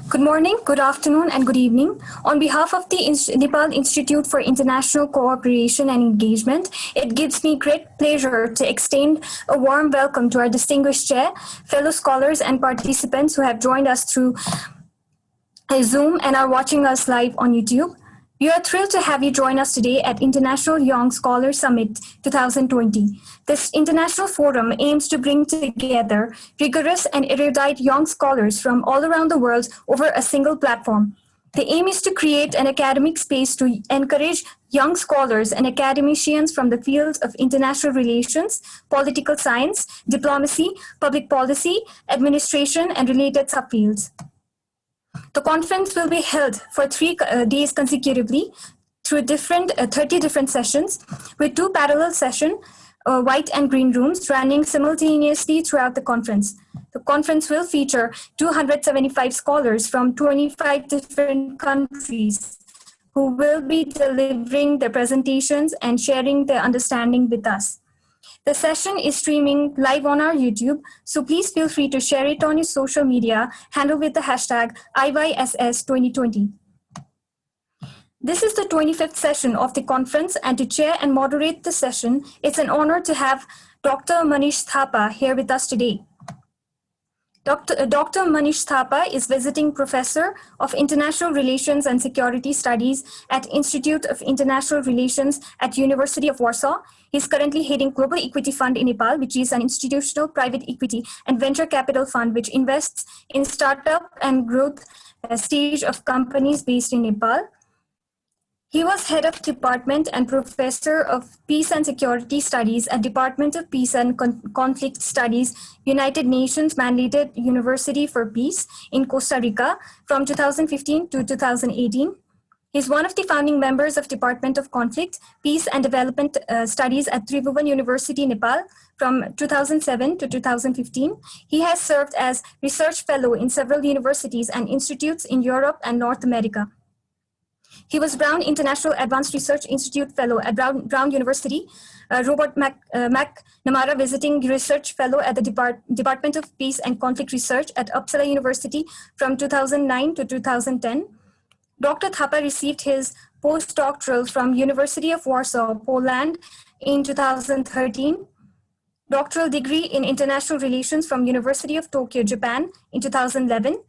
Good morning, good afternoon, and good evening. On behalf of the Nepal Institute for International Cooperation and Engagement, it gives me great pleasure to extend a warm welcome to our distinguished chair, fellow scholars, and participants who have joined us through Zoom and are watching us live on YouTube. We are thrilled to have you join us today at International Young Scholars Summit 2020. This international forum aims to bring together rigorous and erudite young scholars from all around the world over a single platform. The aim is to create an academic space to encourage young scholars and academicians from the fields of international relations, political science, diplomacy, public policy, administration, and related subfields. The conference will be held for 3 days consecutively through 30 different sessions with 2 parallel sessions, white and green rooms running simultaneously throughout the conference. The conference will feature 275 scholars from 25 different countries who will be delivering their presentations and sharing their understanding with us. The session is streaming live on our YouTube, so please feel free to share it on your social media handle with the hashtag IYSS2020. This is the 25th session of the conference, and to chair and moderate the session, it's an honor to have Dr. Manish Thapa here with us today. Dr. Manish Thapa is visiting professor of International Relations and Security Studies at Institute of International Relations at University of Warsaw. He's currently heading Global Equity Fund in Nepal, which is an institutional private equity and venture capital fund which invests in startup and growth stage of companies based in Nepal. He was head of department and professor of Peace and Security Studies at Department of Peace and Conflict Studies, United Nations mandated University for Peace in Costa Rica from 2015 to 2018. He's one of the founding members of Department of Conflict, Peace and Development Studies at Tribhuvan University, Nepal from 2007 to 2015. He has served as research fellow in several universities and institutes in Europe and North America. He was Brown International Advanced Research Institute Fellow at Brown University, Robert McNamara Visiting Research Fellow at the Department of Peace and Conflict Research at Uppsala University from 2009 to 2010. Dr. Thapa received his postdoctoral from University of Warsaw, Poland in 2013, doctoral degree in International Relations from University of Tokyo, Japan in 2011,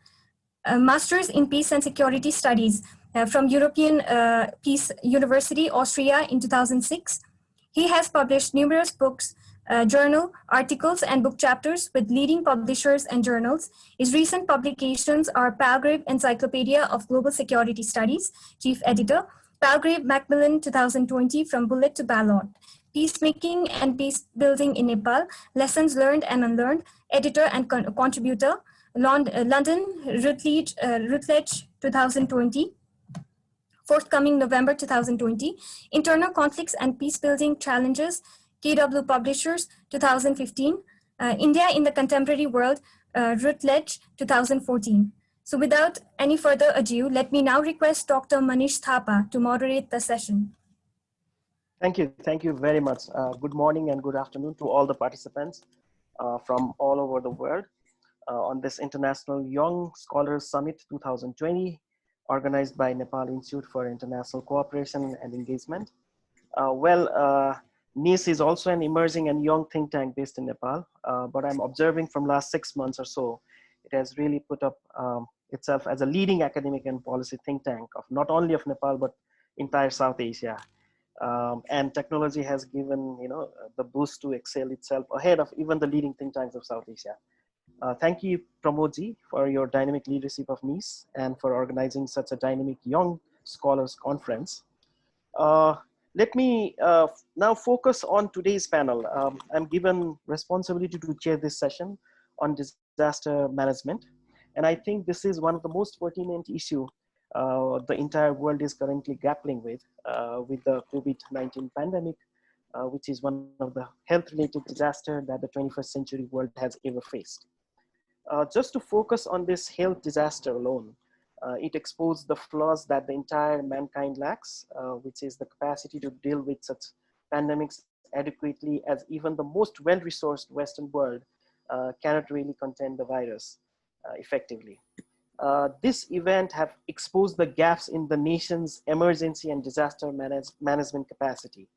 a master's in Peace and Security Studies from European Peace University, Austria in 2006. He has published numerous books, journal articles, and book chapters with leading publishers and journals. His recent publications are Palgrave Encyclopedia of Global Security Studies, Chief Editor, Palgrave Macmillan 2020, From Bullet to Ballot, Peacemaking and Peace Building in Nepal, Lessons Learned and Unlearned, Editor and Contributor, London, Routledge 2020, forthcoming November 2020, Internal Conflicts and Peacebuilding Challenges, KW Publishers 2015, India in the Contemporary World, Routledge 2014. So without any further ado, let me now request Dr. Manish Thapa to moderate the session. Thank you very much. Good morning and good afternoon to all the participants from all over the world on this International Young Scholars Summit 2020, organized by Nepal Institute for International Cooperation and Engagement. NIS is also an emerging and young think tank based in Nepal, but I'm observing from last 6 months or so, it has really put up itself as a leading academic and policy think tank of not only of Nepal, but entire South Asia. And technology has given the boost to excel itself ahead of even the leading think tanks of South Asia. Thank you, Pramodji, for your dynamic leadership of NIS and for organizing such a dynamic young scholars conference. Let me now focus on today's panel. I'm given responsibility to chair this session on disaster management. And I think this is one of the most pertinent issue the entire world is currently grappling with the COVID-19 pandemic, which is one of the health-related disaster that the 21st century world has ever faced. Just to focus on this health disaster alone, it exposed the flaws that the entire mankind lacks, which is the capacity to deal with such pandemics adequately, as even the most well-resourced Western world cannot really contain the virus effectively. This event have exposed the gaps in the nation's emergency and disaster management capacity.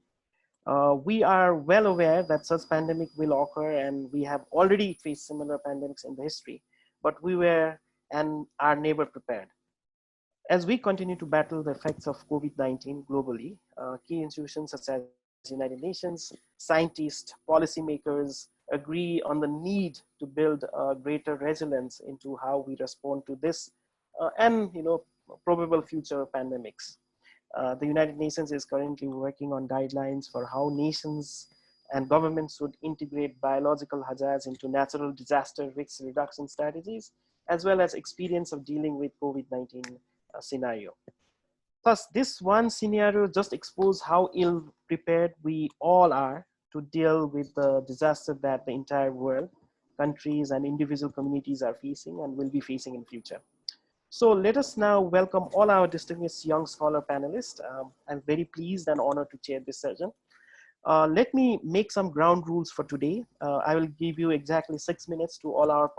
We are well aware that such pandemic will occur, and we have already faced similar pandemics in the history, but we were and are never prepared. As we continue to battle the effects of COVID-19 globally, key institutions such as United Nations, scientists, policymakers agree on the need to build a greater resilience into how we respond to this and probable future pandemics. The United Nations is currently working on guidelines for how nations and governments should integrate biological hazards into natural disaster risk reduction strategies, as well as experience of dealing with COVID-19 scenario. Thus, this one scenario just exposed how ill prepared we all are to deal with the disaster that the entire world, countries and individual communities are facing and will be facing in future. So let us now welcome all our distinguished young scholar panelists. I'm very pleased and honored to chair this session. Let me make some ground rules for today. I will give you exactly 6 minutes to all our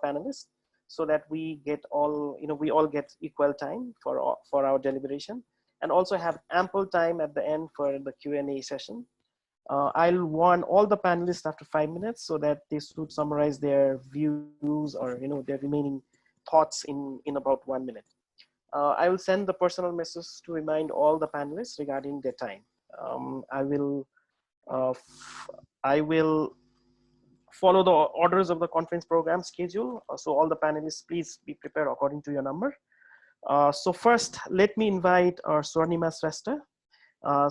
panelists, so that we get we all get equal time for our deliberation, and also have ample time at the end for the Q&A session. I'll warn all the panelists after 5 minutes so that they should summarize their views or their remaining thoughts in about 1 minute. I will send the personal message to remind all the panelists regarding their time. I will follow the orders of the conference program schedule. So all the panelists, please be prepared according to your number. So first, let me invite our Swarnima Shrestha.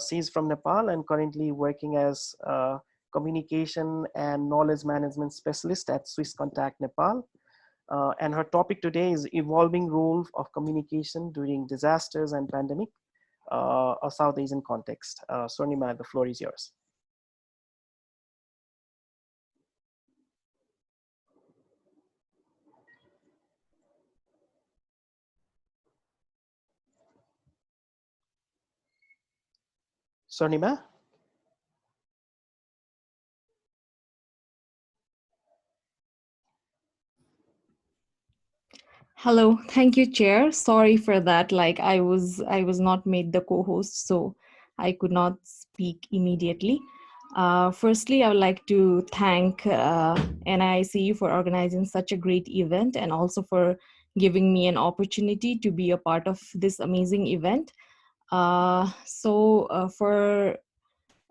She's from Nepal and currently working as a communication and knowledge management specialist at Swisscontact, Nepal. And her topic today is evolving role of communication during disasters and pandemic, a South Asian context. Swarnima, the floor is yours. Swarnima? Hello, thank you, Chair. Sorry for that. Like I was not made the co-host, so I could not speak immediately. Firstly, I would like to thank NICU for organizing such a great event, and also for giving me an opportunity to be a part of this amazing event. For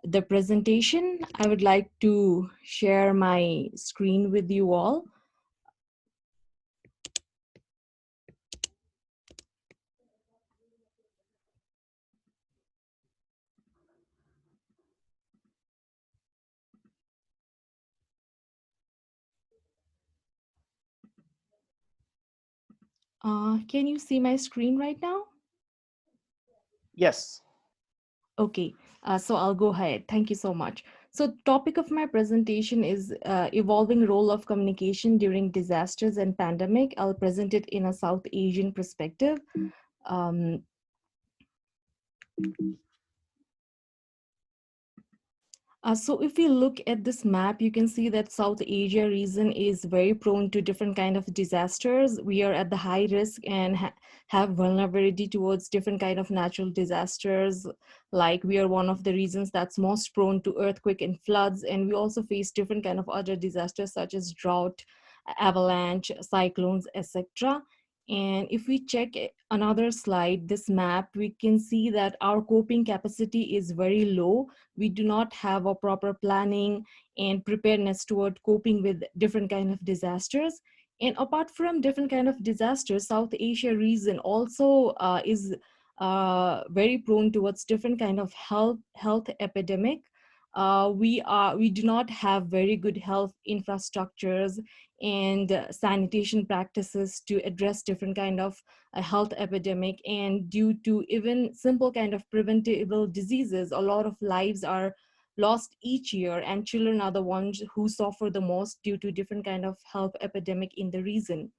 the presentation, I would like to share my screen with you all. Can you see my screen right now? Yes. Okay, so I'll go ahead. Thank you so much. So topic of my presentation is evolving role of communication during disasters and pandemic. I'll present it in a South Asian perspective. So if we look at this map, you can see that South Asia region is very prone to different kind of disasters. We are at the high risk and have vulnerability towards different kind of natural disasters. Like we are one of the regions that's most prone to earthquake and floods. And we also face different kind of other disasters such as drought, avalanche, cyclones, etc. And if we check another slide, this map, we can see that our coping capacity is very low. We do not have a proper planning and preparedness toward coping with different kind of disasters. And apart from different kind of disasters, South Asia region also is very prone towards different kind of health epidemic. We do not have very good health infrastructures and sanitation practices to address different kind of health epidemic, and due to even simple kind of preventable diseases, a lot of lives are lost each year, and children are the ones who suffer the most due to different kind of health epidemic in the region.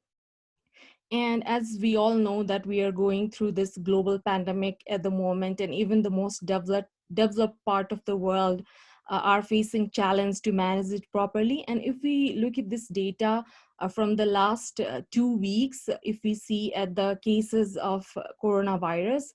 And as we all know that we are going through this global pandemic at the moment, and even the most developed part of the world are facing challenge to manage it properly. And if we look at this data, From the last 2 weeks, if we see at the cases of coronavirus,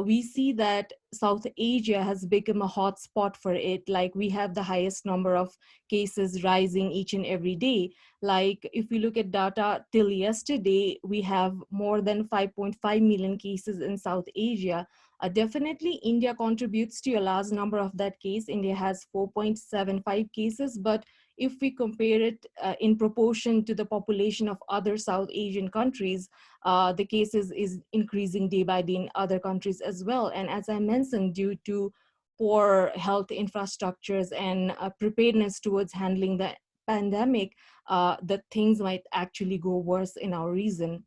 we see that South Asia has become a hotspot for it. Like we have the highest number of cases rising each and every day. Like if we look at data till yesterday, we have more than 5.5 million cases in South Asia. Definitely India contributes to a large number of that case. India has 4.75 cases, but if we compare it in proportion to the population of other South Asian countries, the cases is increasing day by day in other countries as well. And as I mentioned, due to poor health infrastructures and preparedness towards handling the pandemic, that things might actually go worse in our region.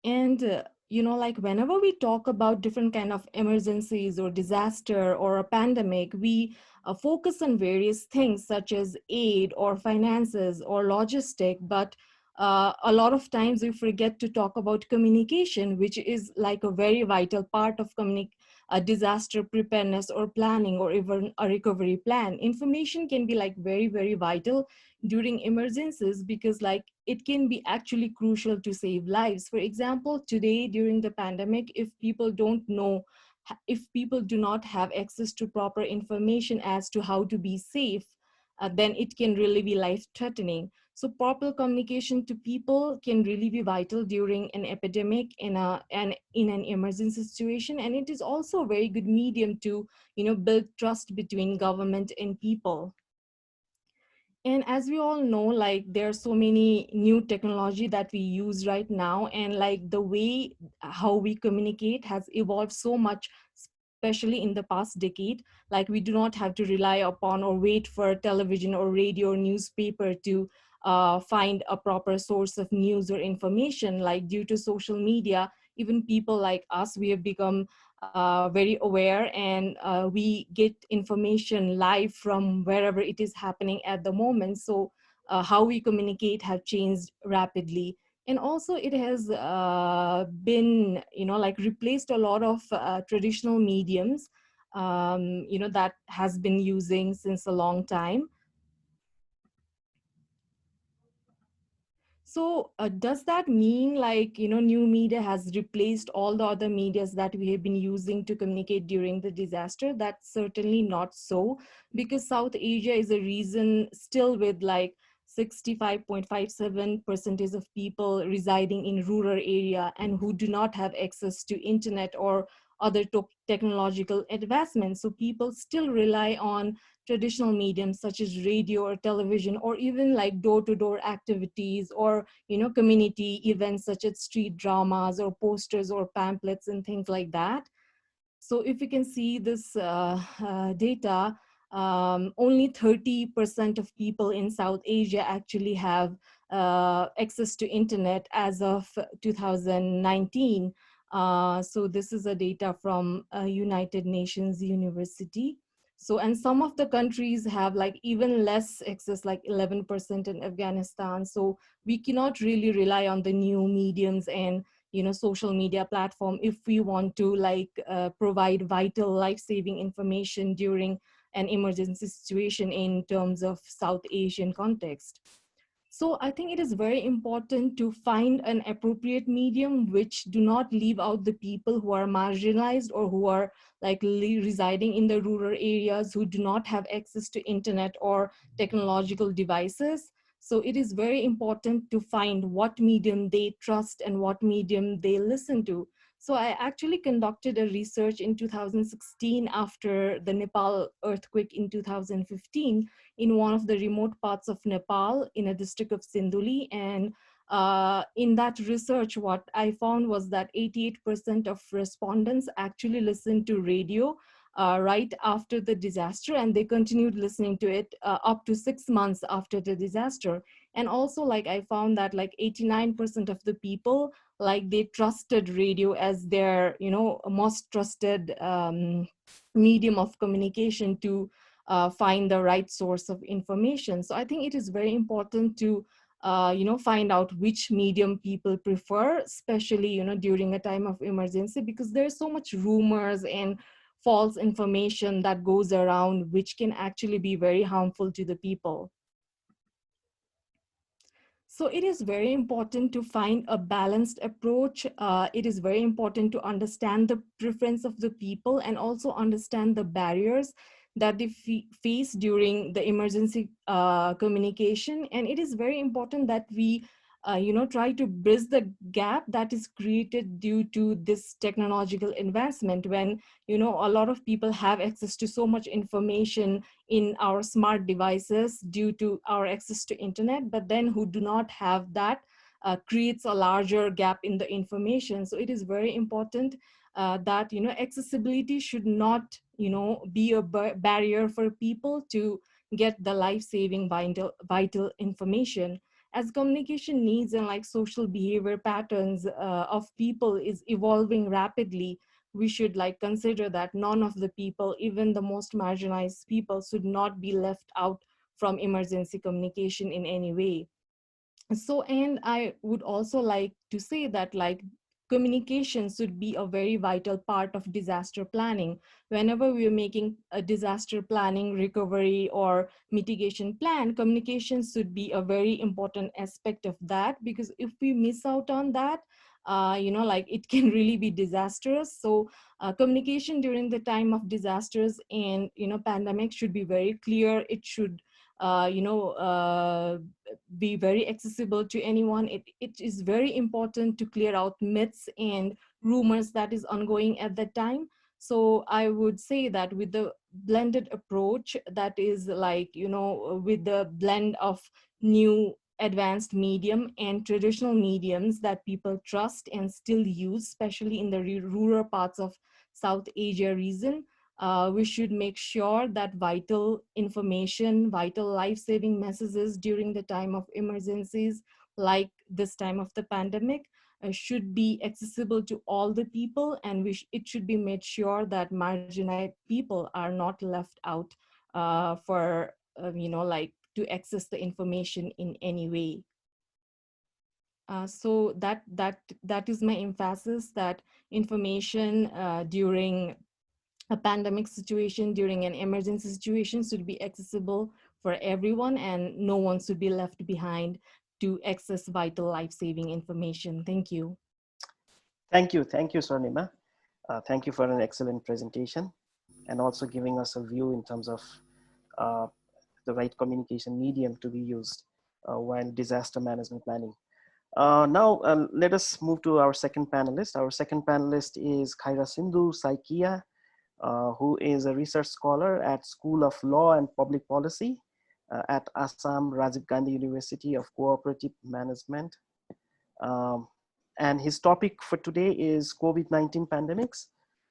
And like whenever we talk about different kind of emergencies or disaster or a pandemic, we focus on various things such as aid or finances or logistic, but a lot of times we forget to talk about communication, which is like a very vital part of disaster preparedness or planning or even a recovery plan. Information can be like very, very vital during emergencies because like it can be actually crucial to save lives. For example, today during the pandemic, if people do not have access to proper information as to how to be safe, then it can really be life threatening. So proper communication to people can really be vital during an epidemic and in an emergency situation. And it is also a very good medium to, build trust between government and people. And as we all know, like there are so many new technology that we use right now, and like the way how we communicate has evolved so much, especially in the past decade. Like we do not have to rely upon or wait for television or radio or newspaper to find a proper source of news or information. Like due to social media, even people like us, we have become very aware, and we get information live from wherever it is happening at the moment. So how we communicate have changed rapidly. And also it has been, like replaced a lot of traditional mediums, that has been using since a long time. So does that mean like, new media has replaced all the other medias that we have been using to communicate during the disaster? That's certainly not so, because South Asia is a region still with like 65.57% of people residing in rural area and who do not have access to internet or other technological advancements. So people still rely on traditional mediums such as radio or television, or even like door-to-door activities, or community events such as street dramas or posters or pamphlets and things like that. So if you can see this data, only 30% of people in South Asia actually have access to internet as of 2019. So this is a data from United Nations University. So, and some of the countries have like even less access, like 11% in Afghanistan. So we cannot really rely on the new mediums and social media platform if we want to like provide vital life-saving information during an emergency situation in terms of South Asian context. So I think it is very important to find an appropriate medium which do not leave out the people who are marginalized or who are like residing in the rural areas, who do not have access to internet or technological devices. So it is very important to find what medium they trust and what medium they listen to. So I actually conducted a research in 2016 after the Nepal earthquake in 2015 in one of the remote parts of Nepal in a district of Sinduli. And in that research, what I found was that 88% of respondents actually listened to radio right after the disaster, and they continued listening to it up to 6 months after the disaster. And also, like I found that like 89% of the people, like they trusted radio as their, most trusted medium of communication to find the right source of information. So I think it is very important to find out which medium people prefer, especially, during a time of emergency, because there's so much rumors and false information that goes around, which can actually be very harmful to the people. So it is very important to find a balanced approach. It is very important to understand the preference of the people and also understand the barriers that they face during the emergency communication. And it is very important that we try to bridge the gap that is created due to this technological advancement, when a lot of people have access to so much information in our smart devices due to our access to internet, but then who do not have that creates a larger gap in the information. So it is very important that accessibility should not be a barrier for people to get the life-saving vital information. As communication needs and like social behavior patterns of people is evolving rapidly, we should like consider that none of the people, even the most marginalized people, should not be left out from emergency communication in any way. So, and I would also like to say that like communication should be a very vital part of disaster planning. Whenever we are making a disaster planning, recovery, or mitigation plan, communication should be a very important aspect of that, because if we miss out on that, like it can really be disastrous. So communication during the time of disasters and pandemic should be very clear. It should be very accessible to anyone. It is very important to clear out myths and rumors that is ongoing at that time. So I would say that with the blended approach, that is like with the blend of new advanced medium and traditional mediums that people trust and still use, especially in the rural parts of South Asia region, we should make sure that vital information, vital life-saving messages during the time of emergencies, like this time of the pandemic, should be accessible to all the people, and it should be made sure that marginalized people are not left out for, like to access the information in any way. So that is my emphasis, that information during a pandemic situation, during an emergency situation, should be accessible for everyone, and no one should be left behind to access vital life-saving information. Thank you. Thank you, Swarnima. Thank you for an excellent presentation, and also giving us a view in terms of the right communication medium to be used while disaster management planning. Now, let us move to our second panelist. Our second panelist is Khirasindhu Saikia, who is a research scholar at School of Law and Public Policy at Assam Rajiv Gandhi University of Cooperative Management. And his topic for today is COVID-19 pandemics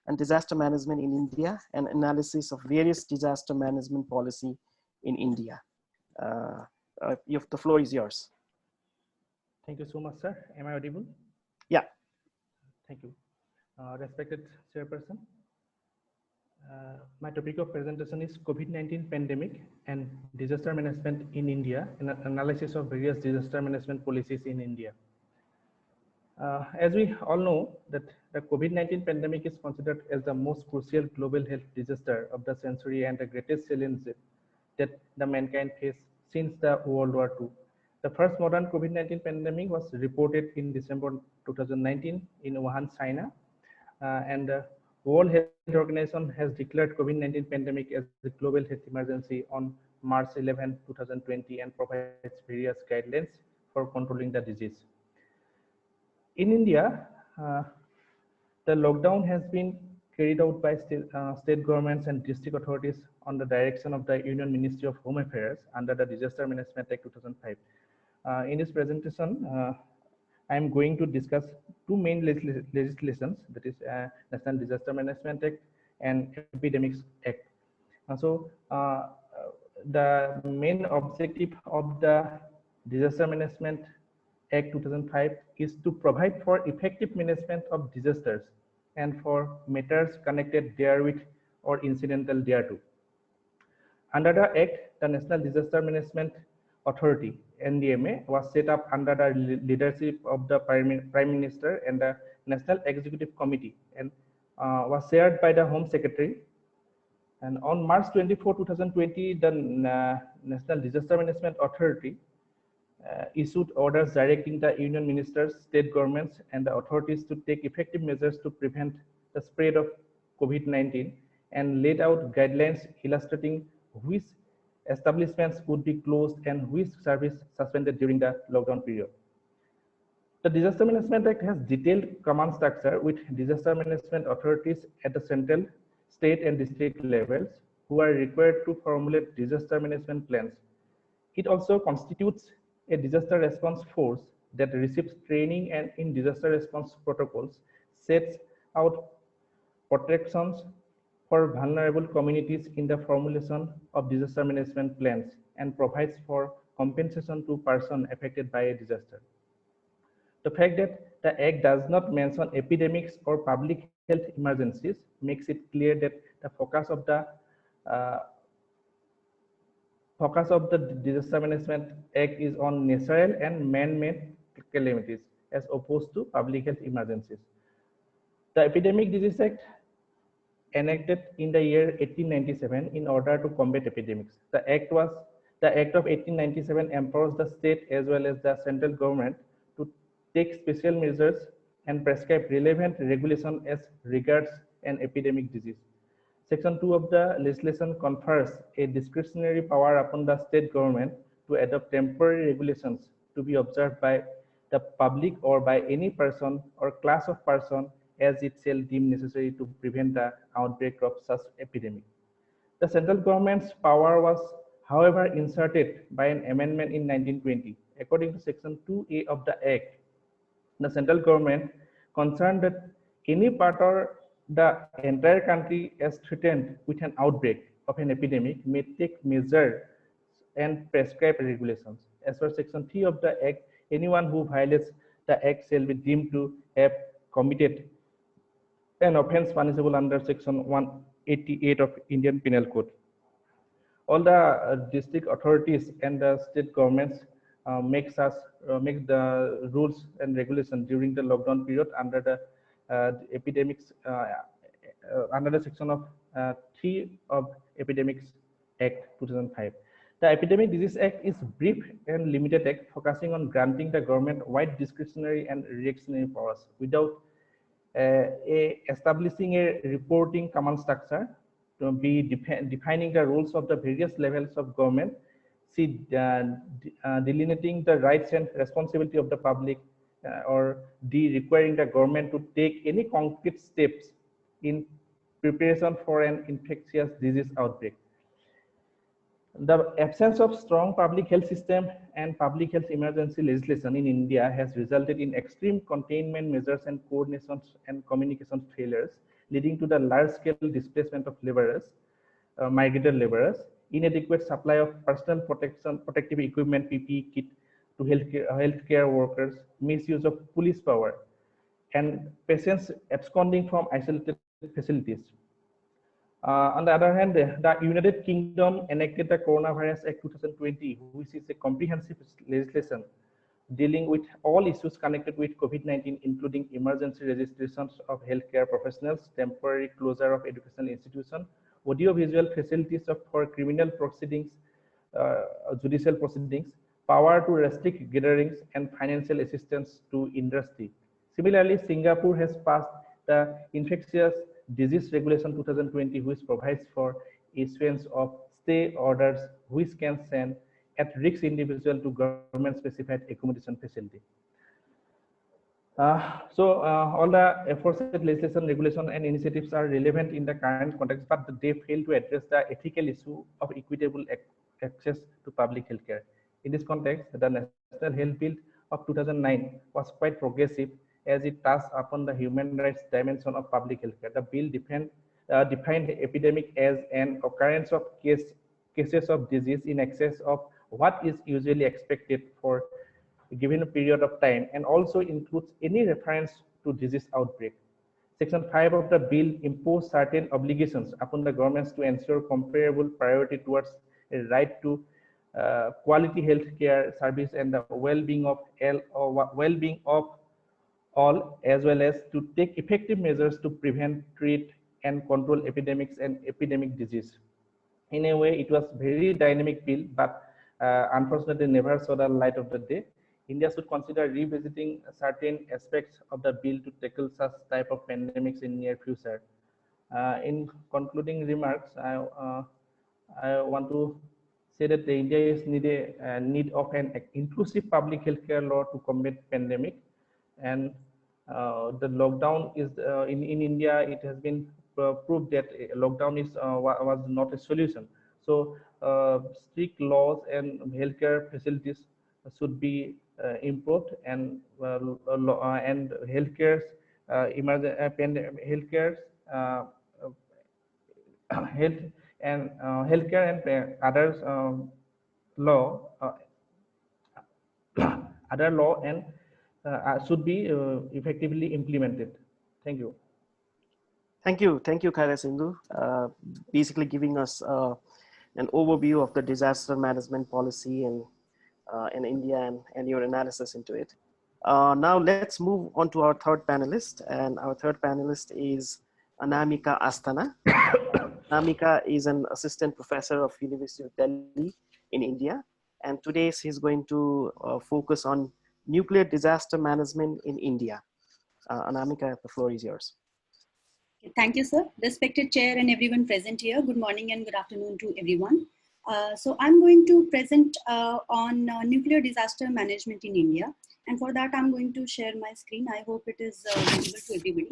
and disaster management in India, and analysis of various disaster management policy in India. The floor is yours. Thank you so much, sir. Am I audible? Yeah. Thank you. Respected chairperson, my topic of presentation is COVID-19 pandemic and disaster management in India, and an analysis of various disaster management policies in India. As we all know, that the COVID-19 pandemic is considered as the most crucial global health disaster of the century and the greatest challenge that the mankind faced since the World War II. The first modern COVID-19 pandemic was reported in December 2019 in Wuhan, China, and the World Health Organization has declared COVID-19 pandemic as a global health emergency on March 11, 2020, and provides various guidelines for controlling the disease. In India, the lockdown has been carried out by state governments and district authorities on the direction of the Union Ministry of Home Affairs under the Disaster Management Act 2005. In this presentation, I am going to discuss two main legislations, that is National Disaster Management Act and Epidemics Act. The main objective of the Disaster Management Act 2005 is to provide for effective management of disasters and for matters connected therewith or incidental thereto. Under the Act, the National Disaster Management Authority, NDMA, was set up under the leadership of the Prime Minister and the National Executive Committee, and was chaired by the Home Secretary. And on March 24, 2020, the National Disaster Management Authority issued orders directing the union ministers, state governments, and the authorities to take effective measures to prevent the spread of COVID-19 and laid out guidelines illustrating which establishments would be closed and which service suspended during the lockdown period. The Disaster Management Act has detailed command structure with disaster management authorities at the central, state, and district levels who are required to formulate disaster management plans. It also constitutes a disaster response force that receives training and in disaster response protocols, sets out protections for vulnerable communities in the formulation of disaster management plans, and provides for compensation to persons affected by a disaster. The fact that the Act does not mention epidemics or public health emergencies makes it clear that the uh, focus of the Disaster Management Act is on natural and man-made calamities as opposed to public health emergencies. The Epidemic Disease Act enacted in the year 1897 in order to combat epidemics. The Act of 1897 empowers the state as well as the central government to take special measures and prescribe relevant regulation as regards an epidemic disease. Section 2 of the legislation confers a discretionary power upon the state government to adopt temporary regulations to be observed by the public or by any person or class of person as it shall deem necessary to prevent the outbreak of such epidemic. The central government's power was, however, inserted by an amendment in 1920. According to Section 2A of the Act, the central government concerned that any part or the entire country is threatened with an outbreak of an epidemic may take measures and prescribe regulations. As per Section 3 of the Act, anyone who violates the Act shall be deemed to have committed an offense punishable under Section 188 of Indian Penal Code. All the district authorities and the state governments make the rules and regulations during the lockdown period under the epidemics under the section of 3 of Epidemics Act 2005. The Epidemic Disease Act is brief and limited act focusing on granting the government wide discretionary and reactionary powers without establishing a reporting command structure, to be defining the roles of the various levels of government, delineating the rights and responsibility of the public, or requiring the government to take any concrete steps in preparation for an infectious disease outbreak. The absence of strong public health system and public health emergency legislation in India has resulted in extreme containment measures and coordination and communication failures, leading to the large-scale displacement of laborers, migrant laborers, inadequate supply of personal protective equipment, PPE kit to healthcare workers, misuse of police power, and patients absconding from isolated facilities. On the other hand, the United Kingdom enacted the Coronavirus Act 2020, which is a comprehensive legislation dealing with all issues connected with COVID-19, including emergency registrations of healthcare professionals, temporary closure of educational institutions, audiovisual facilities for criminal proceedings, judicial proceedings, power to restrict gatherings, and financial assistance to industry. Similarly, Singapore has passed the Infectious Disease Regulation 2020, which provides for issuance of stay orders which can send at-risk individuals to government-specified accommodation facility. All the aforesaid legislation, regulation, and initiatives are relevant in the current context, but they fail to address the ethical issue of equitable access to public healthcare. In this context, the National Health Bill of 2009 was quite progressive as it touched upon the human rights dimension of public healthcare. The bill defined the epidemic as an occurrence of cases of disease in excess of what is usually expected for a given period of time, and also includes any reference to disease outbreak. Section 5 of the bill imposed certain obligations upon the governments to ensure comparable priority towards a right to quality healthcare service and the well-being of all, as well as to take effective measures to prevent, treat, and control epidemics and epidemic disease. In a way, it was very dynamic bill, but unfortunately never saw the light of the day. India should consider revisiting certain aspects of the bill to tackle such type of pandemics in near future. In concluding remarks, I want to say that the India is need of an inclusive public healthcare law to combat pandemic, and the lockdown is in India. It has been proved that lockdown is was not a solution. So strict laws and healthcare facilities should be improved, and healthcare healthcare health and healthcare and others law other law and should be effectively implemented. Thank you. Thank you, Khirasindhu, basically giving us an overview of the disaster management policy in India and your analysis into it. Now let's move on to our third panelist, and our third panelist is Anamika Asthana. Anamika is an assistant professor of University of Delhi in India, and today she's going to focus on nuclear disaster management in India. Anamika, the floor is yours. Thank you, sir. Respected chair and everyone present here. Good morning and good afternoon to everyone. So I'm going to present on nuclear disaster management in India. And for that, I'm going to share my screen. I hope it is visible to everybody.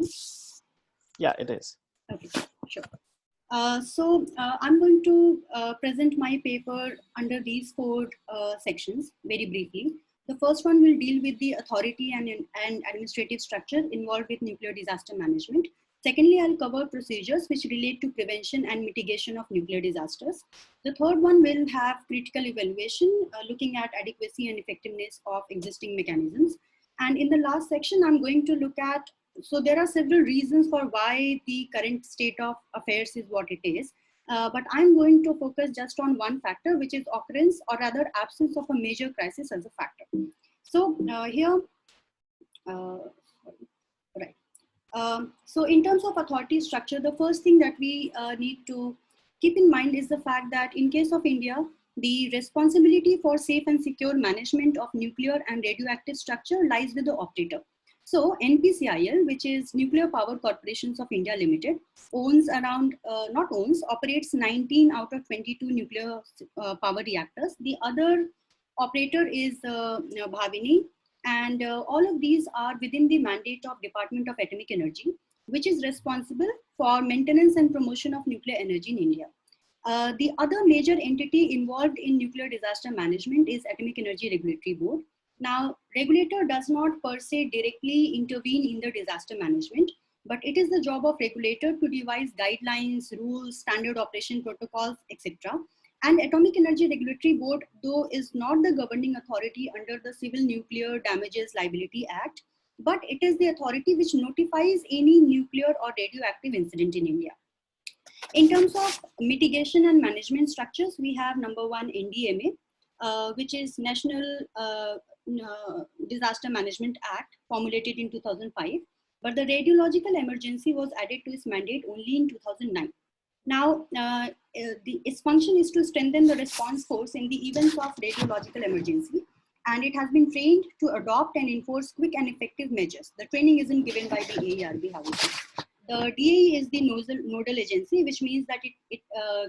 Yeah, it is. Okay, sure. I'm going to present my paper under these four sections very briefly. The first one will deal with the authority and administrative structure involved with nuclear disaster management. Secondly, I'll cover procedures which relate to prevention and mitigation of nuclear disasters. The third one will have critical evaluation, looking at adequacy and effectiveness of existing mechanisms. And in the last section, I'm going to look at, so there are several reasons for why the current state of affairs is what it is. But I'm going to focus just on one factor, which is occurrence or rather absence of a major crisis as a factor. So so in terms of authority structure, the first thing that we need to keep in mind is the fact that in case of India, the responsibility for safe and secure management of nuclear and radioactive structure lies with the operator. So NPCIL, which is Nuclear Power Corporations of India Limited, operates 19 out of 22 nuclear power reactors. The other operator is Bhavini, and all of these are within the mandate of Department of Atomic Energy, which is responsible for maintenance and promotion of nuclear energy in India. The other major entity involved in nuclear disaster management is Atomic Energy Regulatory Board. Now, regulator does not per se directly intervene in the disaster management, but it is the job of regulator to devise guidelines, rules, standard operation protocols, etc. And Atomic Energy Regulatory Board, though, is not the governing authority under the Civil Nuclear Damages Liability Act, but it is the authority which notifies any nuclear or radioactive incident in India. In terms of mitigation and management structures, we have number one, NDMA, which is National Disaster Management Act, formulated in 2005, but the radiological emergency was added to its mandate only in 2009. Now, its function is to strengthen the response force in the events of radiological emergency, and it has been trained to adopt and enforce quick and effective measures. The training isn't given by the AERB, however. The DAE is the nodal agency, which means that it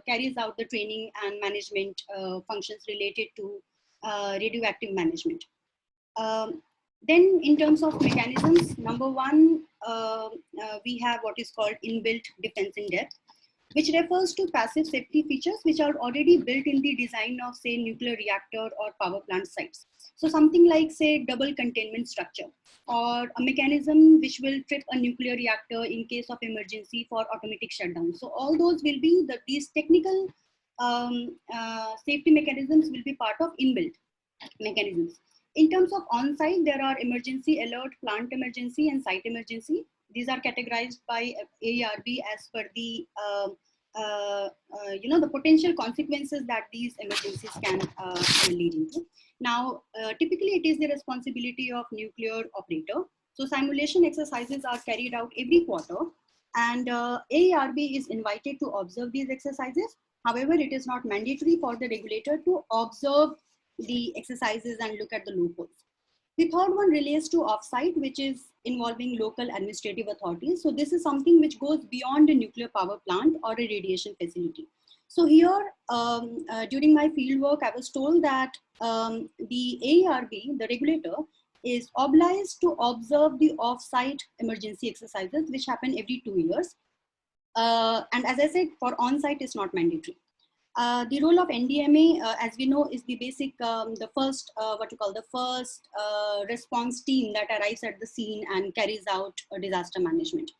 carries out the training and management functions related to radioactive management. Then in terms of mechanisms, number one, we have what is called inbuilt defense in depth, which refers to passive safety features which are already built in the design of, say, nuclear reactor or power plant sites. So something like, say, double containment structure, or a mechanism which will trip a nuclear reactor in case of emergency for automatic shutdown. So all those will be, these technical safety mechanisms will be part of inbuilt mechanisms. In terms of on-site, there are emergency alert, plant emergency, and site emergency. These are categorized by AERB as per the the potential consequences that these emergencies can lead into. Now, typically it is the responsibility of nuclear operator. So simulation exercises are carried out every quarter, and AERB is invited to observe these exercises. However, it is not mandatory for the regulator to observe the exercises and look at the loopholes. The third one relates to offsite, which is involving local administrative authorities. So this is something which goes beyond a nuclear power plant or a radiation facility. So here, during my field work, I was told that the AERB, the regulator, is obliged to observe the offsite emergency exercises, which happen every 2 years. And as I said, for on-site is not mandatory. The role of NDMA, as we know, is the basic, the first response team that arrives at the scene and carries out disaster management.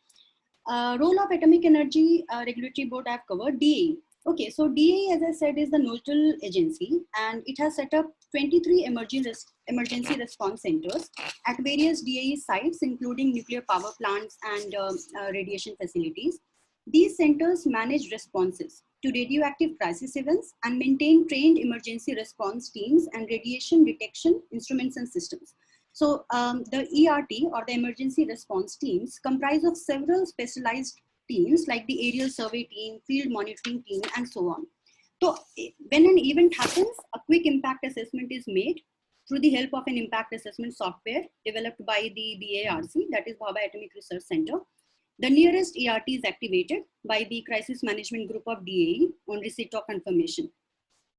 Role of Atomic Energy Regulatory Board I have covered. DAE. Okay, so DAE, as I said, is the nodal agency, and it has set up 23 emergency response centers at various DAE sites, including nuclear power plants and radiation facilities. These centers manage responses to radioactive crisis events and maintain trained emergency response teams and radiation detection instruments and systems. So the ERT, or the emergency response teams, comprise of several specialized teams like the aerial survey team, field monitoring team, and so on. So when an event happens, a quick impact assessment is made through the help of an impact assessment software developed by the BARC, that is Bhabha Atomic Research Center. The nearest ERT is activated by the Crisis Management Group of DAE on receipt of confirmation.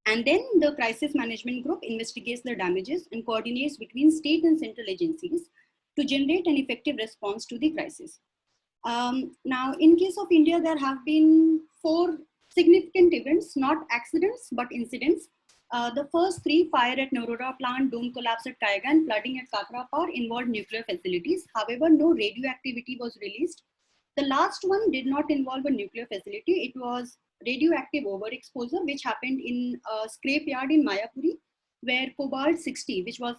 And then the Crisis Management Group investigates the damages and coordinates between state and central agencies to generate an effective response to the crisis. Now, in case of India, there have been 4 significant events, not accidents, but incidents. The first 3, fire at Narora plant, dome collapse at Kaiga, and flooding at Kakrapar, involved nuclear facilities. However, no radioactivity was released. The last one did not involve a nuclear facility. It was radioactive overexposure, which happened in a scrapyard in Mayapuri, where cobalt-60, which was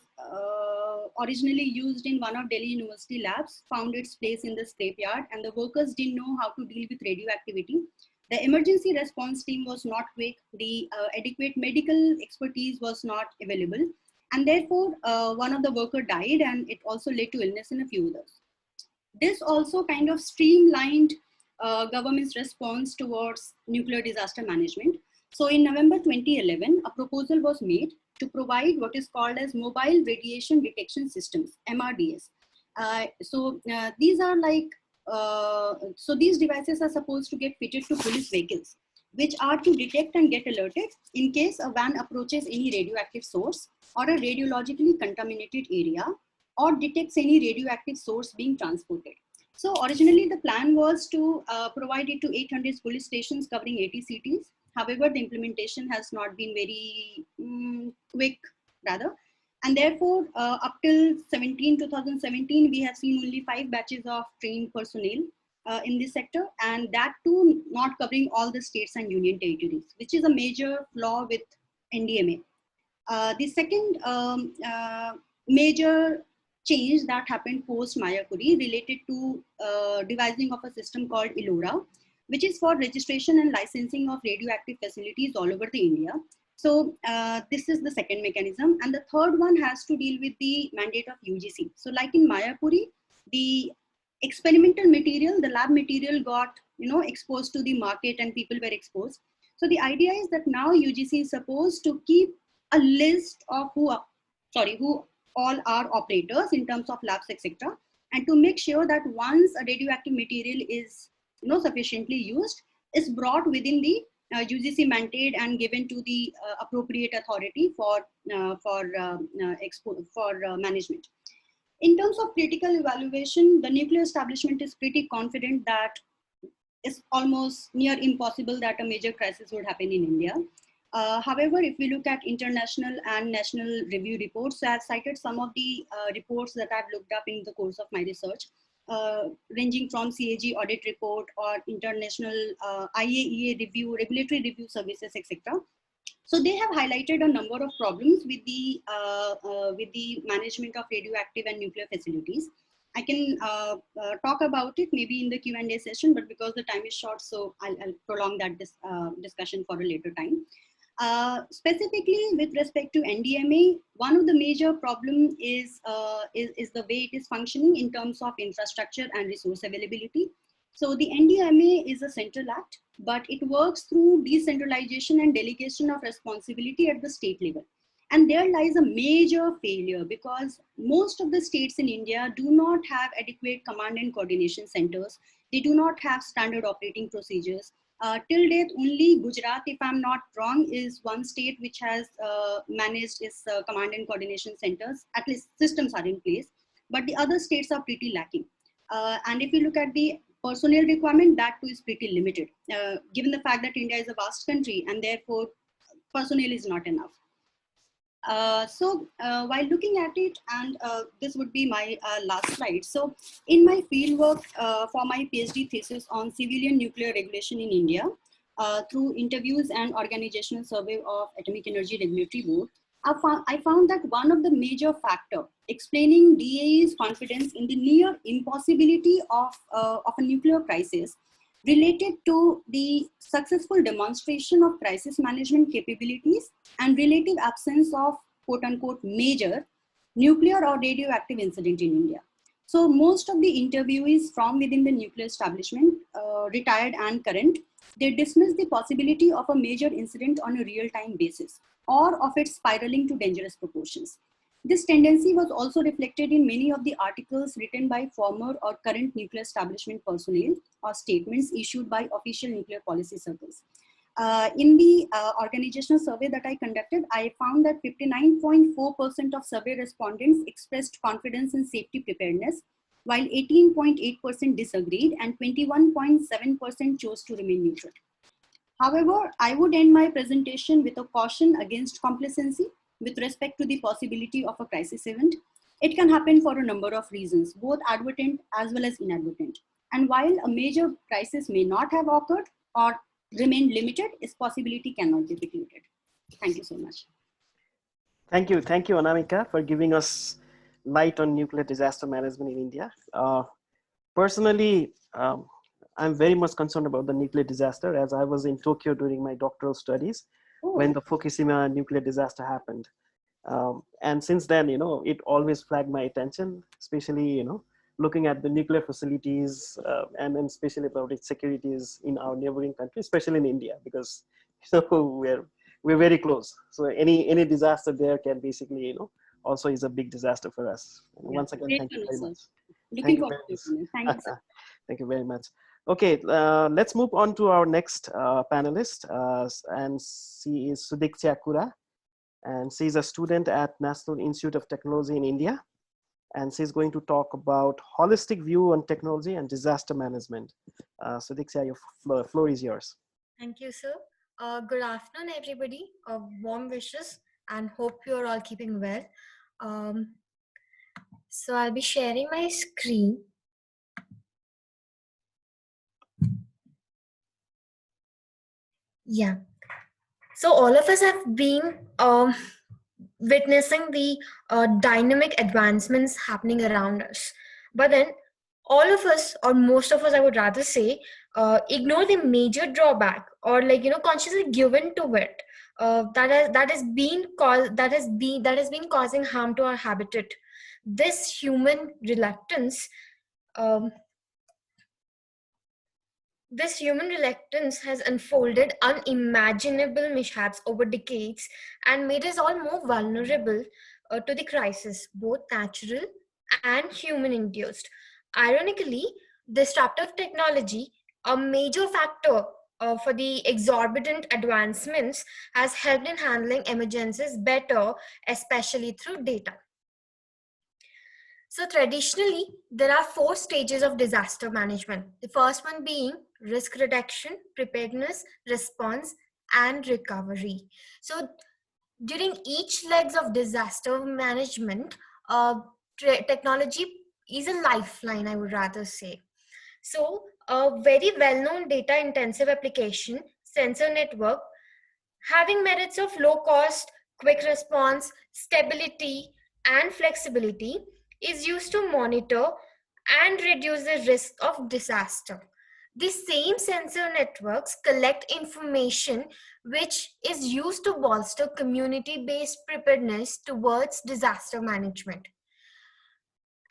originally used in one of Delhi University labs, found its place in the scrapyard, and the workers didn't know how to deal with radioactivity. The emergency response team was not quick. The adequate medical expertise was not available. And therefore, one of the workers died, and it also led to illness in a few others. This also kind of streamlined government's response towards nuclear disaster management. So in November 2011, a proposal was made to provide what is called as mobile radiation detection systems, MRDS. These are like, so these devices are supposed to get fitted to police vehicles, which are to detect and get alerted in case a van approaches any radioactive source or a radiologically contaminated area, or detects any radioactive source being transported. So originally the plan was to provide it to 800 police stations covering 80 cities. However, the implementation has not been very quick rather. And therefore, up till 2017, we have seen only 5 batches of trained personnel in this sector, and that too not covering all the states and union territories, which is a major flaw with NDMA. The second major change that happened post Mayapuri related to devising of a system called ILORA, which is for registration and licensing of radioactive facilities all over the India. So this is the second mechanism. And the third one has to deal with the mandate of UGC. So like in Mayapuri, the experimental material, the lab material got exposed to the market and people were exposed. So the idea is that now UGC is supposed to keep a list of who all are operators in terms of labs, etc., and to make sure that once a radioactive material is sufficiently used, is brought within the UGC mandate and given to the appropriate authority for management. In terms of critical evaluation, the nuclear establishment is pretty confident that it's almost near impossible that a major crisis would happen in India. However, if we look at international and national review reports, so I've cited some of the reports that I've looked up in the course of my research, ranging from CAG audit report or international IAEA review, regulatory review services, etc. So they have highlighted a number of problems with the management of radioactive and nuclear facilities. I can talk about it maybe in the Q&A session, but because the time is short, so I'll prolong that discussion for a later time. Specifically with respect to NDMA, one of the major problems is the way it is functioning in terms of infrastructure and resource availability. So the NDMA is a central act, but it works through decentralization and delegation of responsibility at the state level. And there lies a major failure because most of the states in India do not have adequate command and coordination centers. They do not have standard operating procedures. Till date, only Gujarat, if I'm not wrong, is one state which has managed its command and coordination centers. At least systems are in place, but the other states are pretty lacking. And if you look at the personnel requirement, that too is pretty limited, given the fact that India is a vast country and therefore personnel is not enough. While looking at it, and this would be my last slide. So in my fieldwork for my PhD thesis on civilian nuclear regulation in India, through interviews and organizational survey of Atomic Energy Regulatory Board, I found that one of the major factors explaining DAE's confidence in the near impossibility of a nuclear crisis related to the successful demonstration of crisis management capabilities and relative absence of quote unquote major nuclear or radioactive incident in India. So most of the interviewees from within the nuclear establishment, retired and current, they dismiss the possibility of a major incident on a real-time basis or of its spiraling to dangerous proportions. This tendency was also reflected in many of the articles written by former or current nuclear establishment personnel or statements issued by official nuclear policy circles. In the organizational survey that I conducted, I found that 59.4% of survey respondents expressed confidence in safety preparedness, while 18.8% disagreed and 21.7% chose to remain neutral. However, I would end my presentation with a caution against complacency with respect to the possibility of a crisis event. It can happen for a number of reasons, both advertent as well as inadvertent. And while a major crisis may not have occurred or remain limited, its possibility cannot be precluded. Thank you so much. Thank you, Anamika, for giving us light on nuclear disaster management in India. Personally, I'm very much concerned about the nuclear disaster, as I was in Tokyo during my doctoral studies when the Fukushima nuclear disaster happened. And since then, it always flagged my attention, especially, looking at the nuclear facilities and especially about its securities in our neighboring countries, especially in India, because we're very close. So any disaster there can basically, also is a big disaster for us. And once again, thank you very much. Looking forward to it. Thank you, sir. Thank you very much. Okay, let's move on to our next panelist, and she is Sudeeksha Kura, and she's a student at National Institute of Technology in India, and she's going to talk about holistic view on technology and disaster management. Sudeeksha, your floor is yours. Thank you, sir. Good afternoon, everybody. Warm wishes, and hope you're all keeping well. So I'll be sharing my screen. Yeah. So all of us have been witnessing the dynamic advancements happening around us. But then all of us, or most of us, I would rather say, ignore the major drawback or consciously given to it that has been causing harm to our habitat. This human reluctance has unfolded unimaginable mishaps over decades and made us all more vulnerable to the crisis, both natural and human induced. Ironically, disruptive technology, a major factor for the exorbitant advancements, has helped in handling emergencies better, especially through data. So traditionally, there are 4 stages of disaster management. The first one being risk reduction, preparedness, response, and recovery. So during each legs of disaster management, technology is a lifeline, I would rather say. So a very well-known data-intensive application, sensor network, having merits of low cost, quick response, stability, and flexibility, is used to monitor and reduce the risk of disaster. The same sensor networks collect information which is used to bolster community-based preparedness towards disaster management.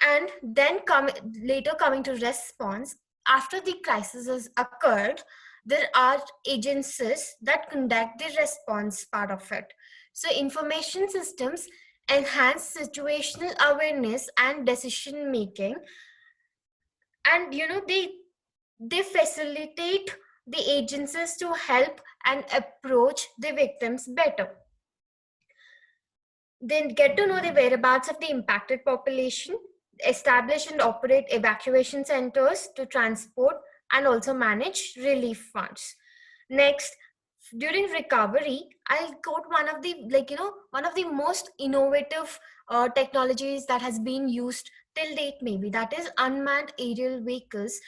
And then coming to response, after the crisis has occurred, there are agencies that conduct the response part of it. So information systems enhance situational awareness and decision making, and they facilitate the agencies to help and approach the victims better. Then get to know the whereabouts of the impacted population, establish and operate evacuation centers to transport and also manage relief funds. Next, during recovery, I'll quote one of the one of the most innovative technologies that has been used till date, maybe, that is unmanned aerial vehicles.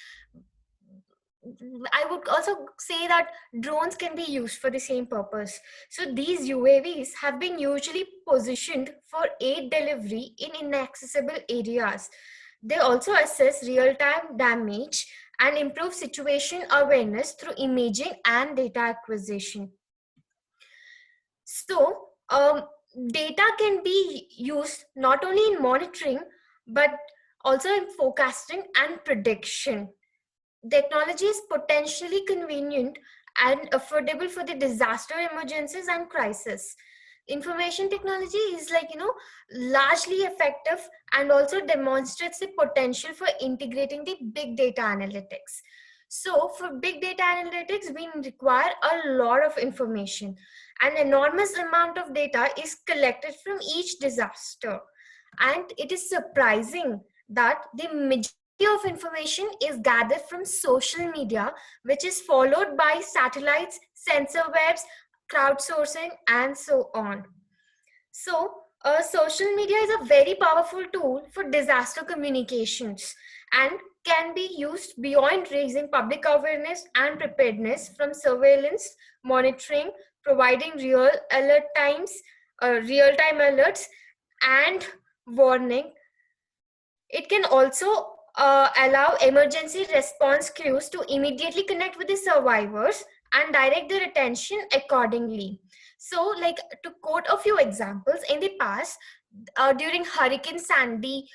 I would also say that drones can be used for the same purpose. So these UAVs have been usually positioned for aid delivery in inaccessible areas. They also assess real-time damage and improve situation awareness through imaging and data acquisition. So data can be used not only in monitoring, but also in forecasting and prediction. Technology is potentially convenient and affordable for the disaster emergencies and crisis. Information technology is largely effective and also demonstrates the potential for integrating the big data analytics. So for big data analytics, we require a lot of information. An enormous amount of data is collected from each disaster. And it is surprising that the majority of information is gathered from social media, which is followed by satellites, sensor webs, crowdsourcing, and so on. So social media is a very powerful tool for disaster communications and can be used beyond raising public awareness and preparedness, from surveillance, monitoring, providing real-time alerts and warning. It can also allow emergency response crews to immediately connect with the survivors and direct their attention accordingly. So, to quote a few examples, in the past, during Hurricane Sandy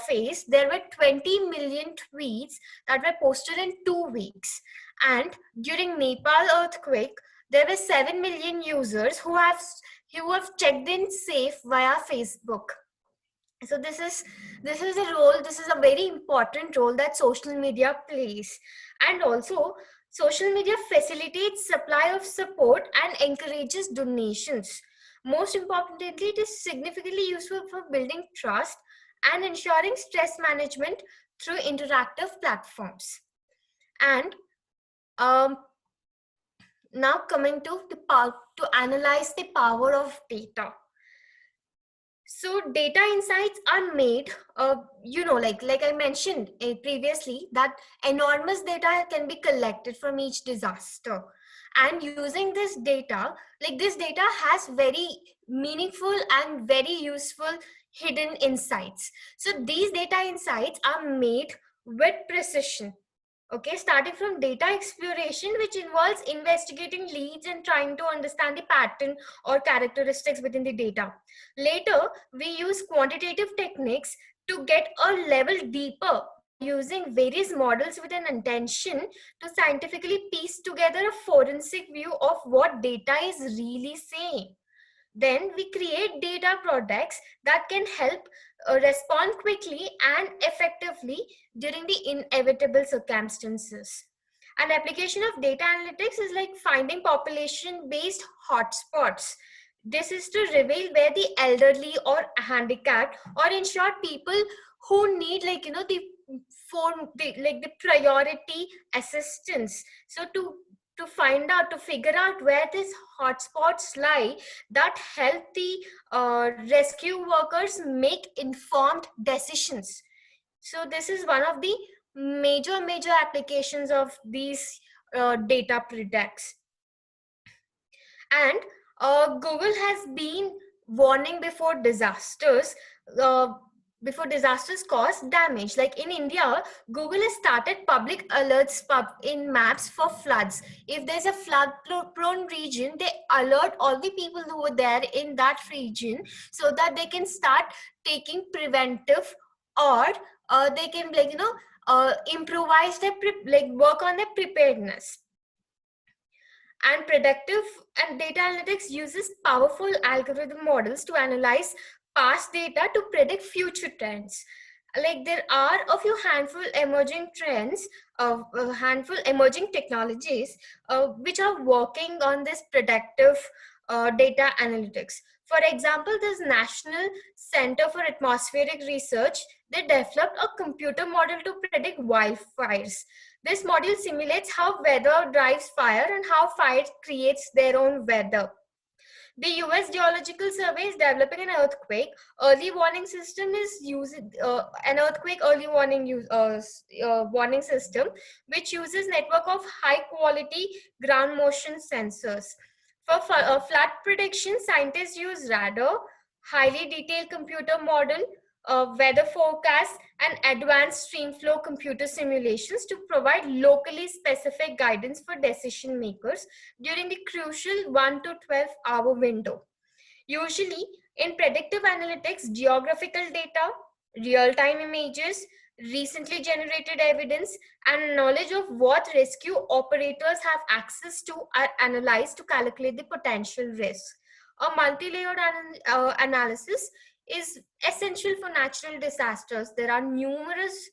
phase, there were 20 million tweets that were posted in 2 weeks. And during Nepal earthquake, there were 7 million users who have checked in safe via Facebook. So this is a very important role that social media plays. And also, social media facilitates supply of support and encourages donations. Most importantly, it is significantly useful for building trust and ensuring stress management through interactive platforms. And now coming to analyze the power of data. So data insights are made, like I mentioned previously, that enormous data can be collected from each disaster. And using this data, this data has very meaningful and very useful hidden insights. So these data insights are made with precision. Okay, starting from data exploration, which involves investigating leads and trying to understand the pattern or characteristics within the data. Later, we use quantitative techniques to get a level deeper by using various models with an intention to scientifically piece together a forensic view of what data is really saying. Then we create data products that can help respond quickly and effectively during the inevitable circumstances. An application of data analytics is like finding population-based hotspots. This is to reveal where the elderly or handicapped, or in short, people who need the priority assistance. So to figure out where these hotspots lie, that help the rescue workers make informed decisions. So this is one of the major applications of these data products. And Google has been warning before disasters cause damage. Like in India, Google has started public alerts in maps for floods. If there's a flood prone region, they alert all the people who were there in that region so that they can start taking preventive, or they can improvise their work on their preparedness. And predictive and data analytics uses powerful algorithm models to analyze past data to predict future trends. Like there are a few handful emerging trends, a handful emerging technologies which are working on this predictive data analytics. For example, this National Center for Atmospheric Research, they developed a computer model to predict wildfires. This model simulates how weather drives fire and how fire creates their own weather. The US Geological Survey is developing an earthquake early warning system is using an earthquake early warning system which uses network of high quality ground motion sensors. For flood prediction, scientists use radar, highly detailed computer model, weather forecasts, and advanced stream flow computer simulations to provide locally specific guidance for decision makers during the crucial 1 to 12 hour window. Usually, in predictive analytics, geographical data, real-time images, recently generated evidence, and knowledge of what rescue operators have access to are analyzed to calculate the potential risk. A multi-layered analysis is essential for natural disasters. There are numerous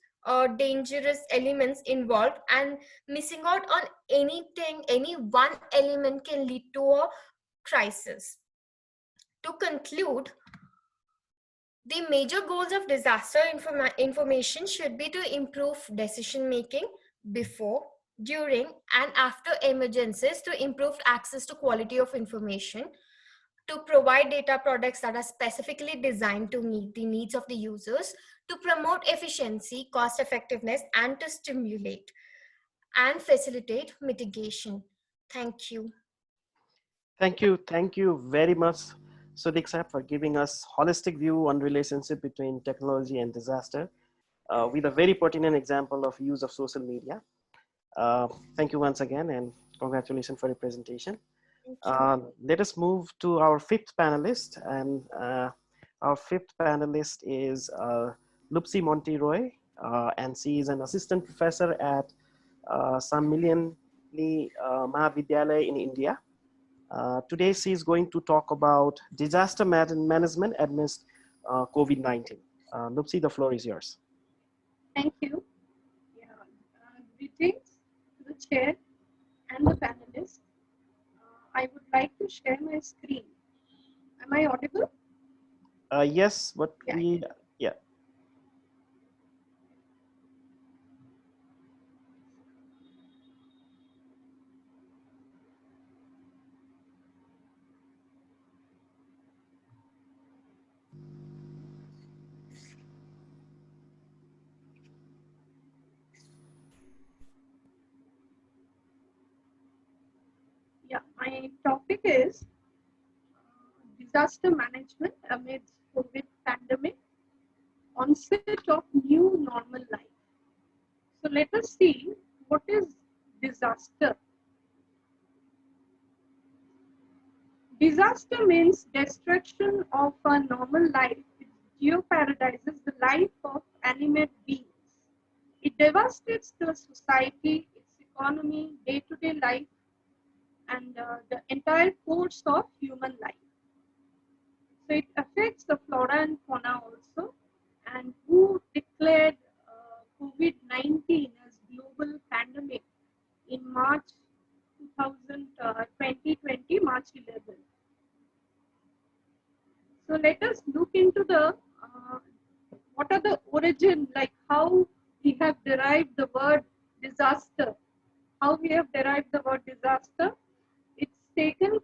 dangerous elements involved, and missing out on anything, any one element can lead to a crisis. To conclude, the major goals of disaster information should be to improve decision making before, during, and after emergencies, to improve access to quality of information, to provide data products that are specifically designed to meet the needs of the users, to promote efficiency, cost effectiveness, and to stimulate and facilitate mitigation. Thank you. Thank you very much, Sudeeksha, for giving us holistic view on relationship between technology and disaster with a very pertinent example of use of social media. Thank you once again, and congratulations for your presentation. Let us move to our fifth panelist, and our fifth panelist is Lupsy Monty-Roy, and she is an assistant professor at Sammilani Mahavidyalaya in India. Today, she is going to talk about disaster management amidst COVID-19. Lupsy, the floor is yours. Thank you. Yeah. Greetings to the chair and the panelists. I would like to share my screen. Am I audible? Yes, but Yeah. Yeah, my topic is disaster management amidst COVID pandemic, onset of new normal life. So let us see what is disaster. Disaster means destruction of a normal life. It jeopardizes the life of animate beings. It devastates the society, its economy, day-to-day life, and the entire course of human life. So it affects the flora and fauna also. And who declared COVID-19 as global pandemic in March 2020, March 11. So let us look into the what are the origin, like how we have derived the word disaster. How we have derived the word disaster? It's taken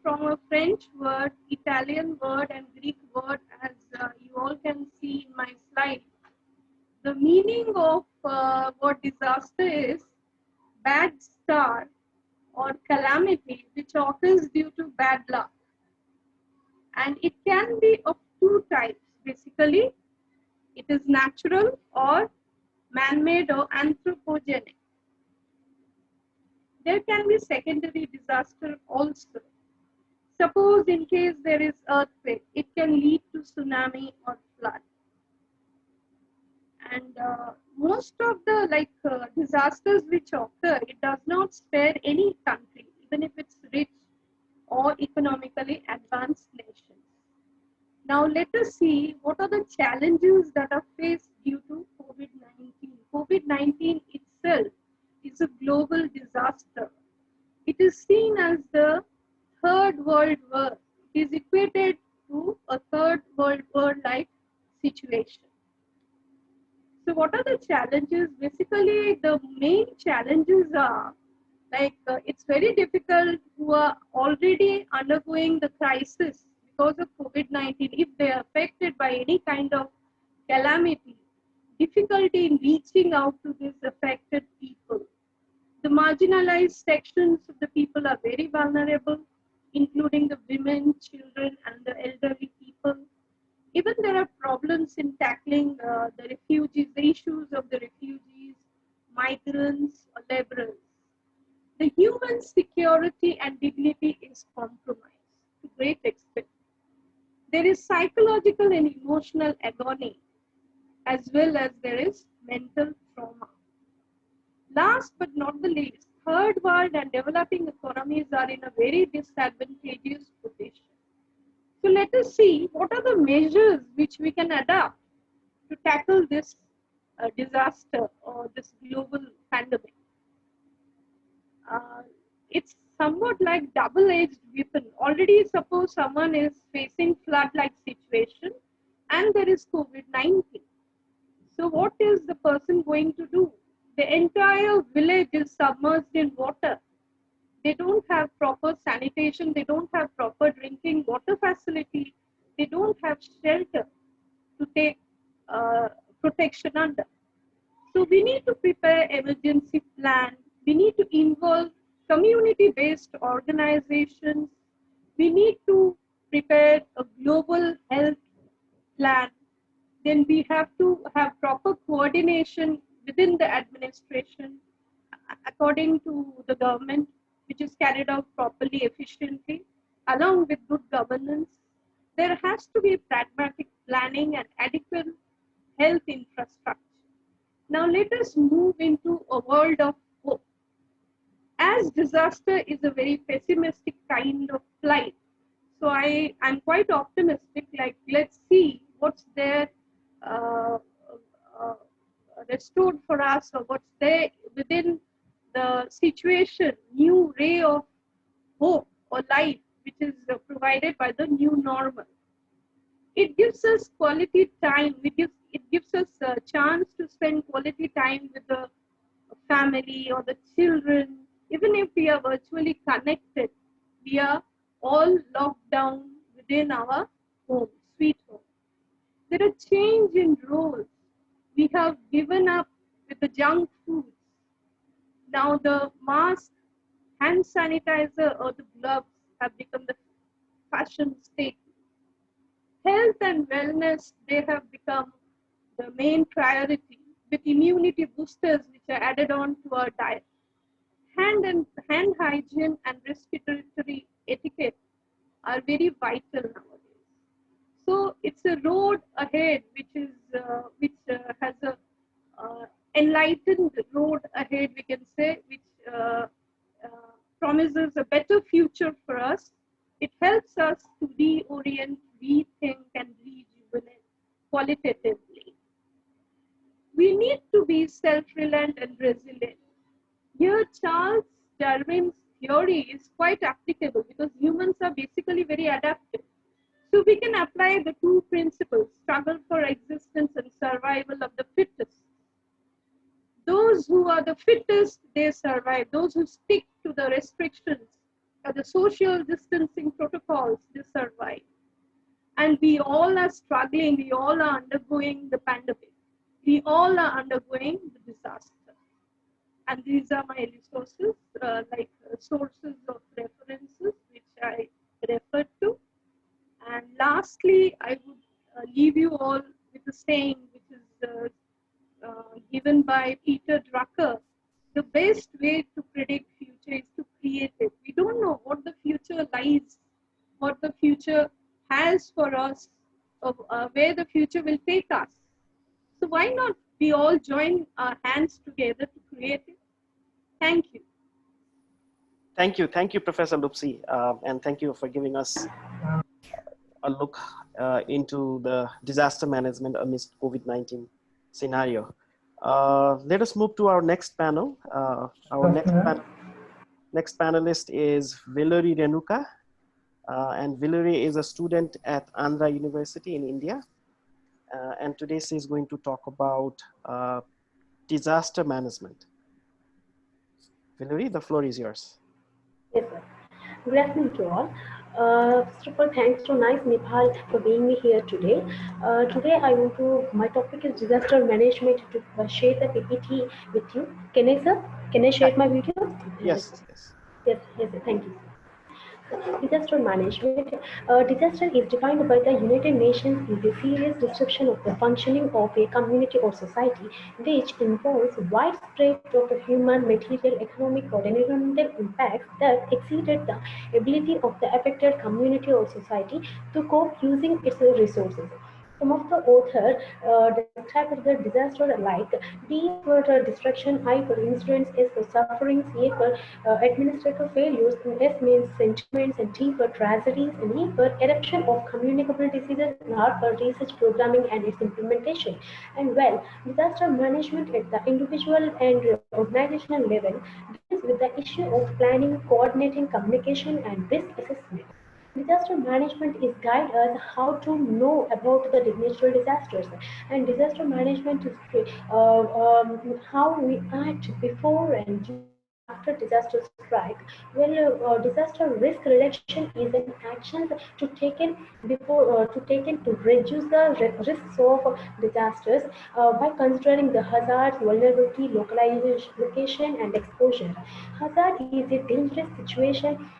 from a French word, Italian word, and Greek word, as you all can see in my slide. The meaning of what disaster is bad star or calamity which occurs due to bad luck. And it can be of two types. Basically, it is natural or man-made or anthropogenic. There can be secondary disaster also. Suppose in case there is earthquake, it can lead to tsunami or flood. And most of the disasters which occur, it does not spare any country, even if it's rich or economically advanced nation. Now let us see what are the challenges that are faced due to COVID-19. COVID-19 itself is a global disaster. It is seen as the third world war. It is equated to a third world war like situation. So what are the challenges? Basically, the main challenges are it's very difficult who are already undergoing the crisis because of COVID-19. If they are affected by any kind of calamity, difficulty in reaching out to these affected people. The marginalized sections of the people are very vulnerable, including the women, children, and the elderly people. Even there are problems in tackling the refugees, the issues of the refugees, migrants, or laborers. The human security and dignity is compromised to great extent. There is psychological and emotional agony, as well as there is mental trauma. Last but not the least, third world and developing economies are in a very disadvantageous position. So let us see what are the measures which we can adopt to tackle this disaster or this global pandemic. It's somewhat like double-edged weapon. Already suppose someone is facing flood-like situation and there is COVID-19. So what is the person going to do? The entire village is submerged in water. They don't have proper sanitation. They don't have proper drinking water facility. They don't have shelter to take protection under. So we need to prepare emergency plan. We need to involve community-based organizations. We need to prepare a global health plan. Then we have to have proper coordination within the administration according to the government, which is carried out properly, efficiently, along with good governance. There has to be pragmatic planning and adequate health infrastructure. Now let us move into a world of hope. As disaster is a very pessimistic kind of plight, so I'm quite optimistic, let's see what's there restored for us, or what's there within the situation, new ray of hope or life, which is provided by the new normal. It gives us quality time. It gives us a chance to spend quality time with the family or the children. Even if we are virtually connected, we are all locked down within our home, sweet home. There are change in roles. We have given up with the junk foods. Now the mask, hand sanitizer, or the gloves have become the fashion statement. Health and wellness, they have become the main priority, with immunity boosters which are added on to our diet. Hand hygiene and respiratory etiquette are very vital nowadays. So it's a road ahead which has a enlightened road ahead, we can say, which promises a better future for us. It helps us to reorient, rethink, and rejuvenate qualitatively. We need to be self-reliant and resilient. Here, Charles Darwin's theory is quite applicable because humans are basically very adaptive. So we can apply the two principles, struggle for existence and survival of the fittest. Those who are the fittest, they survive. Those who stick to the restrictions or the social distancing protocols, they survive. And we all are struggling. We all are undergoing the pandemic. We all are undergoing the disaster. And these are my resources, sources of references, which I referred to. And lastly, I would leave you all with a saying, which is given by Peter Drucker. The best way to predict future is to create it. We don't know what the future lies, what the future has for us, where the future will take us. So why not we all join our hands together to create it. Thank you. Thank you, Professor Lupsy, and thank you for giving us a look into the disaster management amidst COVID-19 scenario. Let us move to our next panel. Our next panelist is Villery Renuka, and Villery is a student at Andhra University in India. And today she is going to talk about disaster management. Villery, the floor is yours. Yes, sir. Good afternoon to all. First of all, thanks to Nice Nepal for being me here today. Today, my topic is disaster management to share the PPT with you. Can I, sir? Can I share my video? Yes. Yes, thank you. Disaster management. Disaster is defined by the United Nations as a serious disruption of the functioning of a community or society, which involves widespread of human, material, economic, or environmental impacts that exceeded the ability of the affected community or society to cope using its resources. Some of the authors described the disaster like D for destruction, I for incidents, S for sufferings, A for administrative failures, and S means sentiments, and T for tragedies, and E for eruption of communicable diseases, and R for research programming and its implementation. And well, disaster management at the individual and organizational level deals with the issue of planning, coordinating, communication, and risk assessment. Disaster management is guide us how to know about the natural disasters, and disaster management is how we act before and during and after disaster strike. Well, disaster risk reduction is an action to taken to reduce the risks of disasters by considering the hazards, vulnerability, localization, location, and exposure. Hazard is a dangerous situation,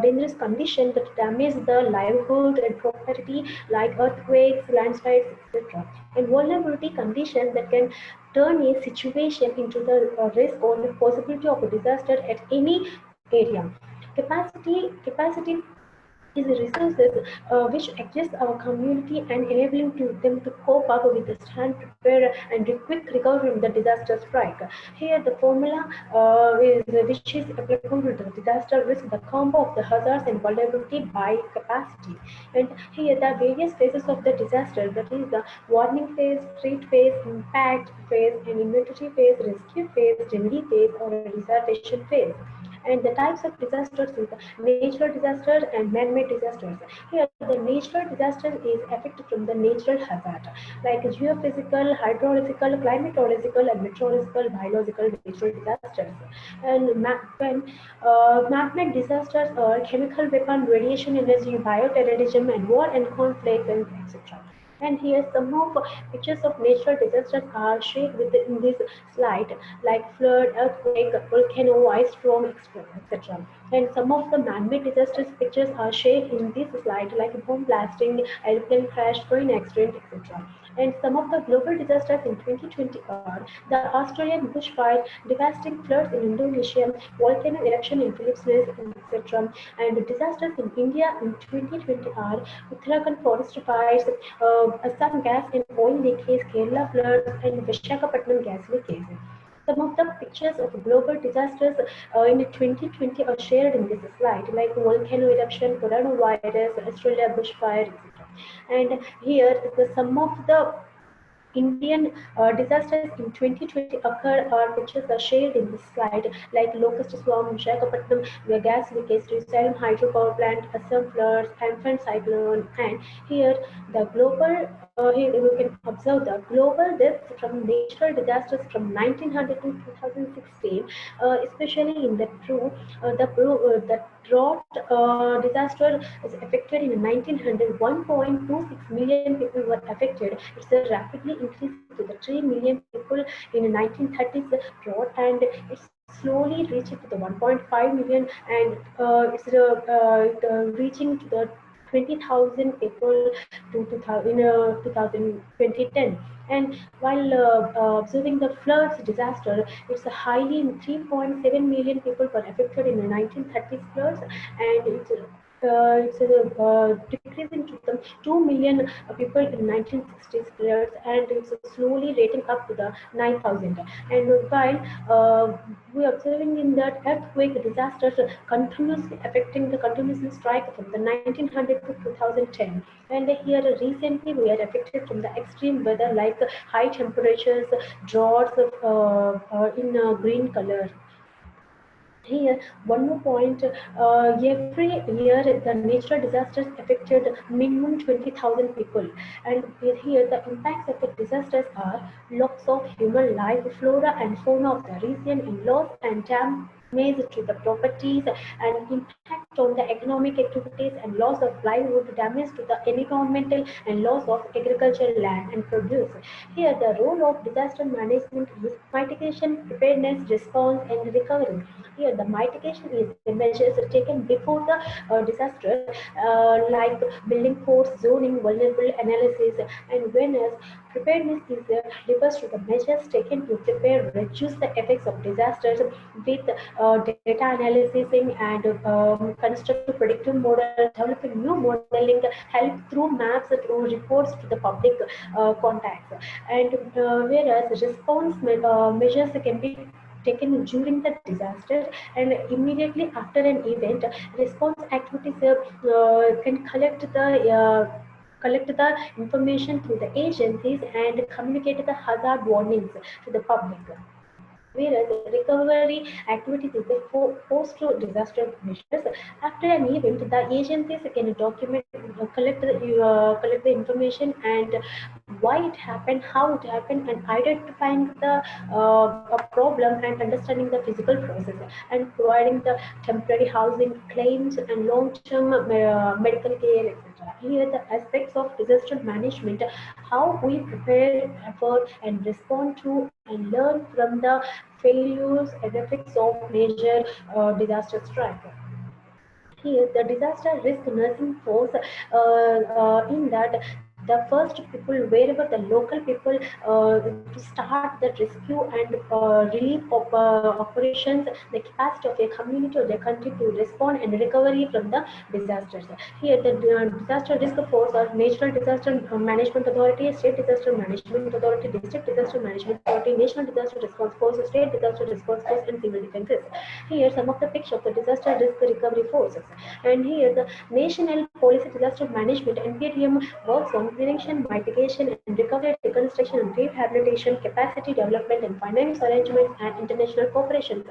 dangerous condition that damage the livelihood and property like earthquakes, landslides, etc. And vulnerability condition that can turn a situation into the risk or the possibility of a disaster at any area. Capacity is resources which exist our community and enabling them to cope up with the stand, prepare, and quick recovery from the disaster strike. Here, the formula which is applicable to the disaster risk, the combo of the hazards and vulnerability by capacity. And here, the various phases of the disaster, that is the warning phase, threat phase, impact phase, and inventory phase, rescue phase, remedy phase, or a restoration phase. And the types of disasters is natural disasters and man-made disasters. Here, the natural disaster is affected from the natural hazard, like geophysical, hydrological, climatological, and meteorological, biological, natural disasters. And when man-made disasters are chemical weapon, radiation energy, bioterrorism, and war and conflict, and etc. And here some of pictures of natural disasters are shared in this slide, like flood, earthquake, volcano, ice storm, etc. And some of the man-made disasters pictures are shared in this slide, like bomb blasting, airplane crash, train accident, etc. And some of the global disasters in 2020 are the Australian bushfire, devastating floods in Indonesia, volcano eruption in Philippines, etc. And disasters in India in 2020 are Uttarakhand forest fires, Assam gas and oil leakage, Kerala floods, and Visakhapatnam gas leakage. Some of the pictures of global disasters in 2020 are shared in this slide, like volcano eruption, coronavirus, Australia bushfire, etc. And here, some of the Indian disasters in 2020 occurred are pictures are shared in this slide, like locust swarm, Visakhapatnam, the gas leakage, Salem hydropower plant, Assam floods, Amphan cyclone, and here the global here we can observe the global deaths from natural disasters from 1900 to 2016, especially in the the drought disaster is affected in 1900. 1.26 million people were affected. It's rapidly increasing to the 3 million people in the 1930s drought, and it's slowly reaching to the 1.5 million, and it's reaching to the 20,000 people to 2000, in 2010. And while observing the floods disaster, it's a highly 3.7 million people were affected in the 1930s floods, and it's decreasing to the 2 million people in 1960s floods, and it's slowly rating up to the 9,000. And while we are observing in that earthquake disasters continuously affecting the continuously strike from the 1900 to 2010. And here recently we are affected from the extreme weather like high temperatures, droughts in green color. Here, one more point, every year the natural disasters affected minimum 20,000 people. And here the impacts of the disasters are loss of human life, flora and fauna of the region, and loss and damage to the properties, and impact on the economic activities, and loss of livelihood, damage to the environmental, and loss of agricultural land and produce. Here, the role of disaster management is mitigation, preparedness, response, and recovery. Here, the mitigation is the measures taken before the disaster, like building codes, zoning, vulnerable analysis, and wellness. Preparedness is refers to the measures taken to prepare, reduce the effects of disasters with data analysis and constructive predictive model, developing new modeling, help through maps, through reports to the public contacts. And whereas response measures can be taken during the disaster and immediately after an event. Response activities can collect the information through the agencies and communicate the hazard warnings to the public. Whereas recovery activities is the post-disaster measures. After an event, the agencies can document, collect the information and why it happened, how it happened, and identifying the problem and understanding the physical process, and providing the temporary housing, claims, and long-term medical care, etc. Here, the aspects of disaster management, how we prepare for and respond to and learn from the failures and effects of major disaster strike. Here, the disaster risk nursing force in that the first people, wherever the local people to start the rescue and relief of operations, the capacity of a community or the country to respond and recovery from the disasters. Here, the disaster risk force or natural disaster management authority, state disaster management authority, district disaster management authority, national disaster response force, state disaster response force, and civil defenses. Here, some of the picture of the disaster risk recovery forces. And here, the National Policy Disaster Management (NPDM) works on prevention, mitigation, and recovery, reconstruction, and rehabilitation, capacity development, and finance arrangements, and international cooperation.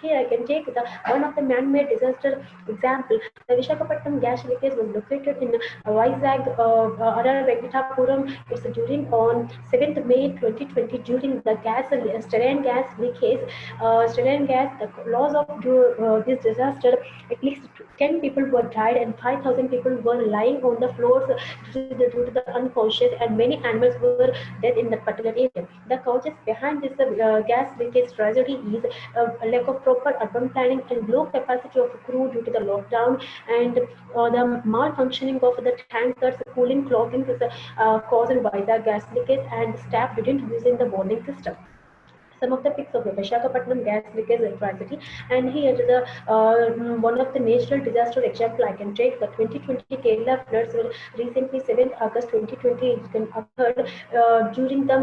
Here, I can take the one of the man-made disaster example. The Visakhapatnam gas leakage was located in Vizag, Arar Venkatapuram. It's during on 7th May 2020 during the sterile gas leakage. Sterile gas, the loss of this disaster, at least 10 people were died and 5,000 people were lying on the floors due to the unconscious, and many animals were dead in that particular area. The causes behind this gas leakage tragedy is a lack of proper urban planning and low capacity of crew due to the lockdown, and the malfunctioning of the tankers, cooling, clogging is caused by the gas leakage, and staff didn't using the warning system. Some of the pics of the Visakhapatnam gas leakage tragedy, and here the one of the natural disaster example I can take. The 2020 Kerala floods were recently 7th August 2020 occurred during the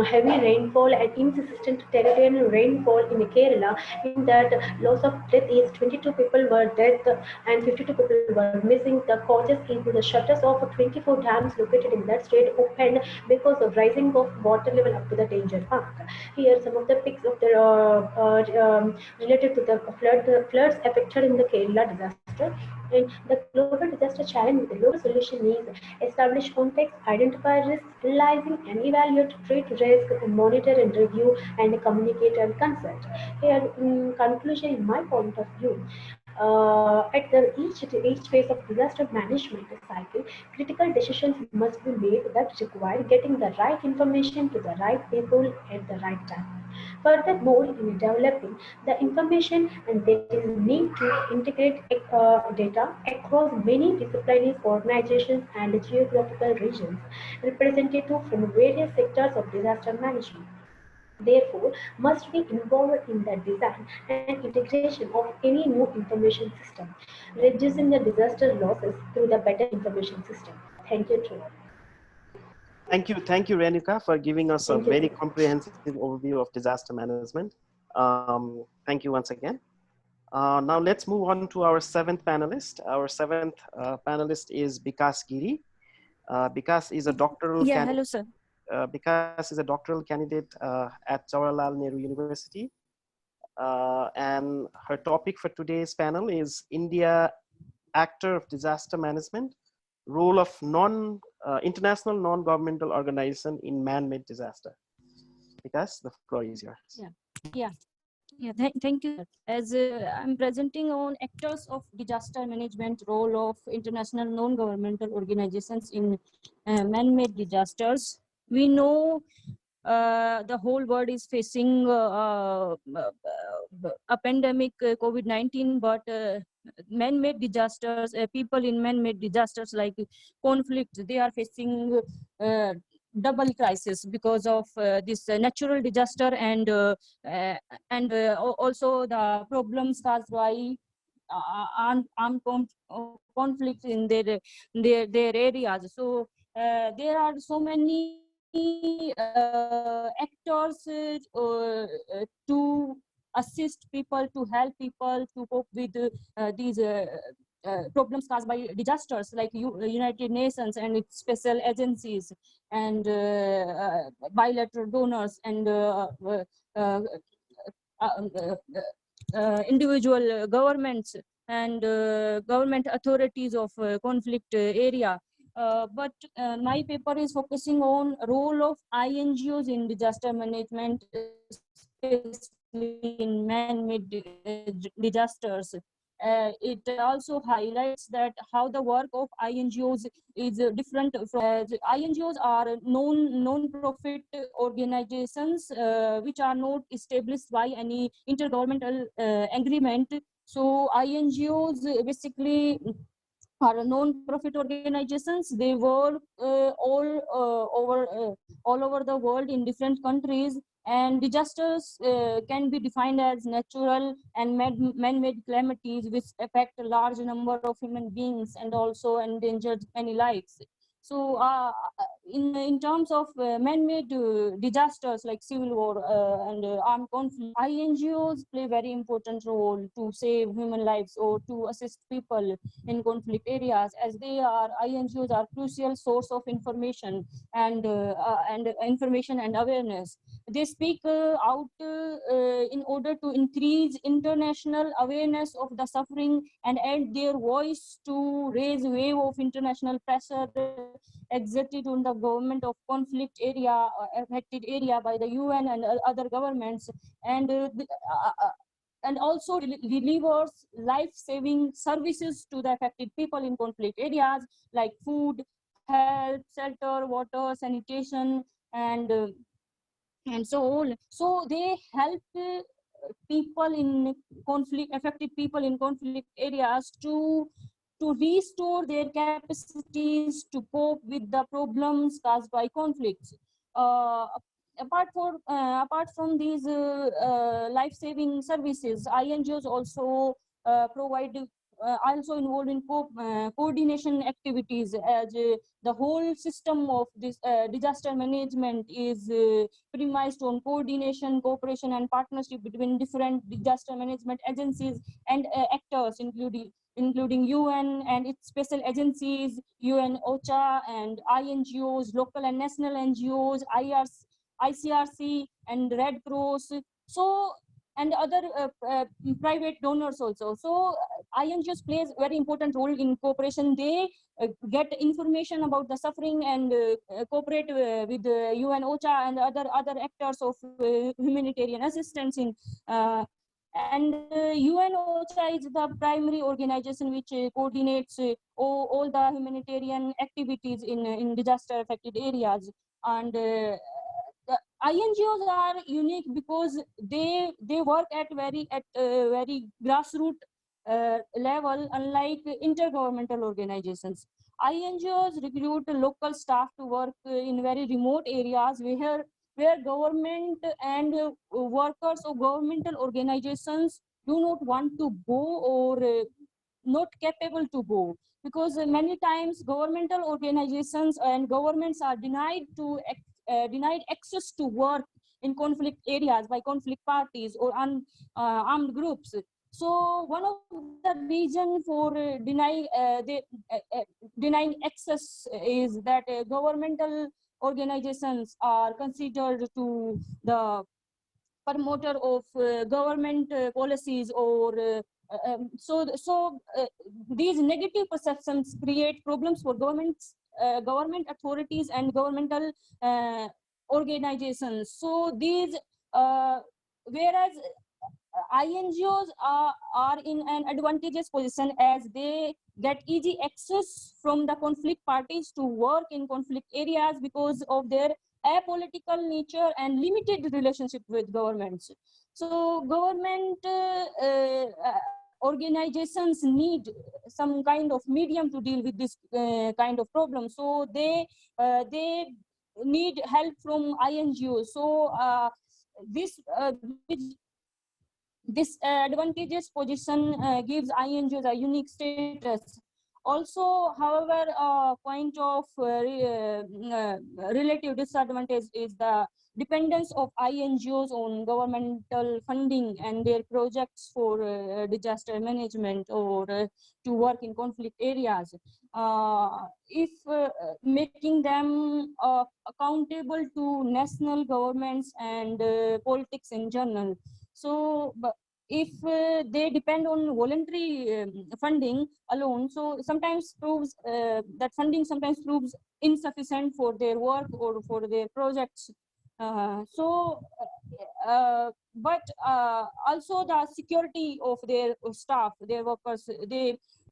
heavy rainfall and inconsistent territorial rainfall in Kerala. In that, loss of death is 22 people were dead and 52 people were missing. The causes is the shutters of 24 dams located in that state opened because of rising of water level up to the danger mark. Here, some of the pics of the related to the floods affected in the Kerala disaster. And the global disaster challenge, the global solution is establish context, identify risks, analyzing and evaluate, treat risk, and monitor and review, and communicate and consult. Here, in conclusion, in my point of view, at each phase of disaster management cycle, critical decisions must be made that require getting the right information to the right people at the right time. Furthermore, in developing the information, and there is a need to integrate data across many disciplines, organizations, and geographical regions, representative from various sectors of disaster management. therefore must be involved in the design and integration of any new information system, reducing the disaster losses through the better information system. Thank you, Trina. Thank you, Renuka, for giving us a Thank you so very much. comprehensive overview of disaster management. Thank you once again. Now let's move on to our seventh panelist. Our seventh panelist is Bikas Giri. Bikas is a doctoral Yeah, candidate. hello, sir. Bikas is a doctoral candidate at Jawaharlal Nehru University. And her topic for today's panel is India Actor of Disaster Management, Role of International Non-Governmental Organization in Man-Made Disaster. Bikas, the floor is yours. Thank you. As I'm presenting on actors of disaster management, role of international non-governmental organizations in man-made disasters. We know the whole world is facing a pandemic, COVID-19, but man-made disasters, people in man-made disasters like conflict, they are facing double crisis because of this natural disaster and also the problems caused by armed conflict in their areas. So there are so many actors to assist people, to help people to cope with these problems caused by disasters, like United Nations and its special agencies and bilateral donors and individual governments and government authorities of conflict area. But my paper is focusing on role of INGOs in disaster management, especially in man-made disasters. It also highlights that how the work of INGOs is different from INGOs are non-profit organizations which are not established by any intergovernmental agreement. So INGOs basically are non-profit organizations. They work all over the world in different countries, and disasters can be defined as natural and man-made calamities which affect a large number of human beings and also endanger many lives. So in terms of man-made disasters like civil war and armed conflict, INGOs play very important role to save human lives or to assist people in conflict areas, as INGOs are crucial source of information and information and awareness. They speak out in order to increase international awareness of the suffering and add their voice to raise a wave of international pressure exerted on the government of conflict area, affected area by the UN and other governments, and also delivers life-saving services to the affected people in conflict areas like food, health, shelter, water, sanitation, and so on. So they help people in affected people in conflict areas to restore their capacities to cope with the problems caused by conflicts. Uh, apart from these life-saving services, INGOs also provide also involved in coordination activities, as the whole system of this disaster management is premised on coordination, cooperation, and partnership between different disaster management agencies and actors, including UN and its special agencies, UN OCHA and INGOs, local and national NGOs, ICRC and Red Cross. So and other private donors also. So INGOs plays a very important role in cooperation. They get information about the suffering and cooperate with UN OCHA and other actors of humanitarian assistance in UN OCHA is the primary organization which coordinates all the humanitarian activities in disaster affected areas. And the INGOs are unique because they work at very grassroots level, unlike intergovernmental organizations. INGOs recruit local staff to work in very remote areas where where government and workers or governmental organizations do not want to go or not capable to go, because many times governmental organizations and governments are denied access to work in conflict areas by conflict parties or armed groups. So one of the reason for denying access is that governmental organizations are considered to the promoter of government policies or these negative perceptions create problems for government authorities and governmental uh, organizations. So these whereas INGOs are in an advantageous position as they get easy access from the conflict parties to work in conflict areas because of their apolitical nature and limited relationship with governments. So government organizations need some kind of medium to deal with this kind of problem. So they need help from INGOs. So this advantageous position gives INGOs a unique status. Also, however, a point of relative disadvantage is the dependence of INGOs on governmental funding and their projects for disaster management or to work in conflict areas. If making them accountable to national governments and politics in general. So, if they depend on voluntary funding alone, so sometimes proves that funding sometimes proves insufficient for their work or for their projects. But also the security of their staff, their workers,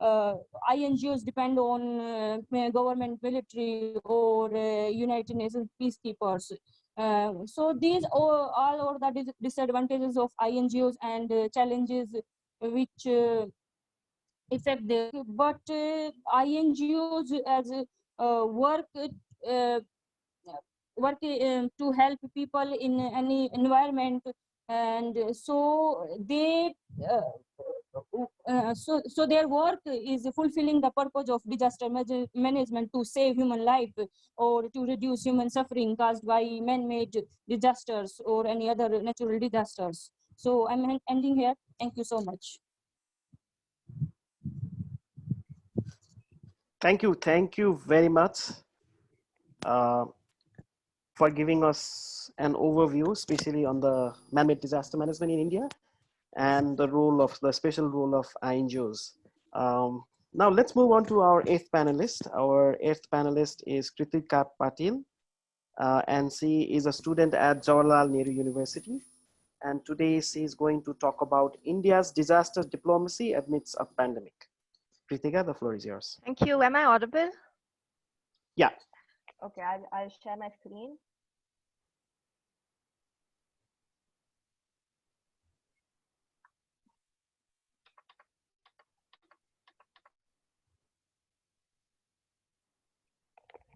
INGOs depend on government military or United Nations peacekeepers. So these are the disadvantages of INGOs and challenges which affect their. But INGOs as uh, work to help people in any environment, and so they so their work is fulfilling the purpose of disaster management to save human life or to reduce human suffering caused by man-made disasters or any other natural disasters. So I'm ending here. Thank you so much. Thank you very much uh, for giving us an overview, especially on the man-made disaster management in India and the special role of INGOs. Now let's move on to our eighth panelist. Our eighth panelist is Kritika Patil, and she is a student at Jawaharlal Nehru University. And today she is going to talk about India's disaster diplomacy amidst a pandemic. Kritika, the floor is yours. Thank you. Am I audible? Yeah. Okay, I'll share my screen.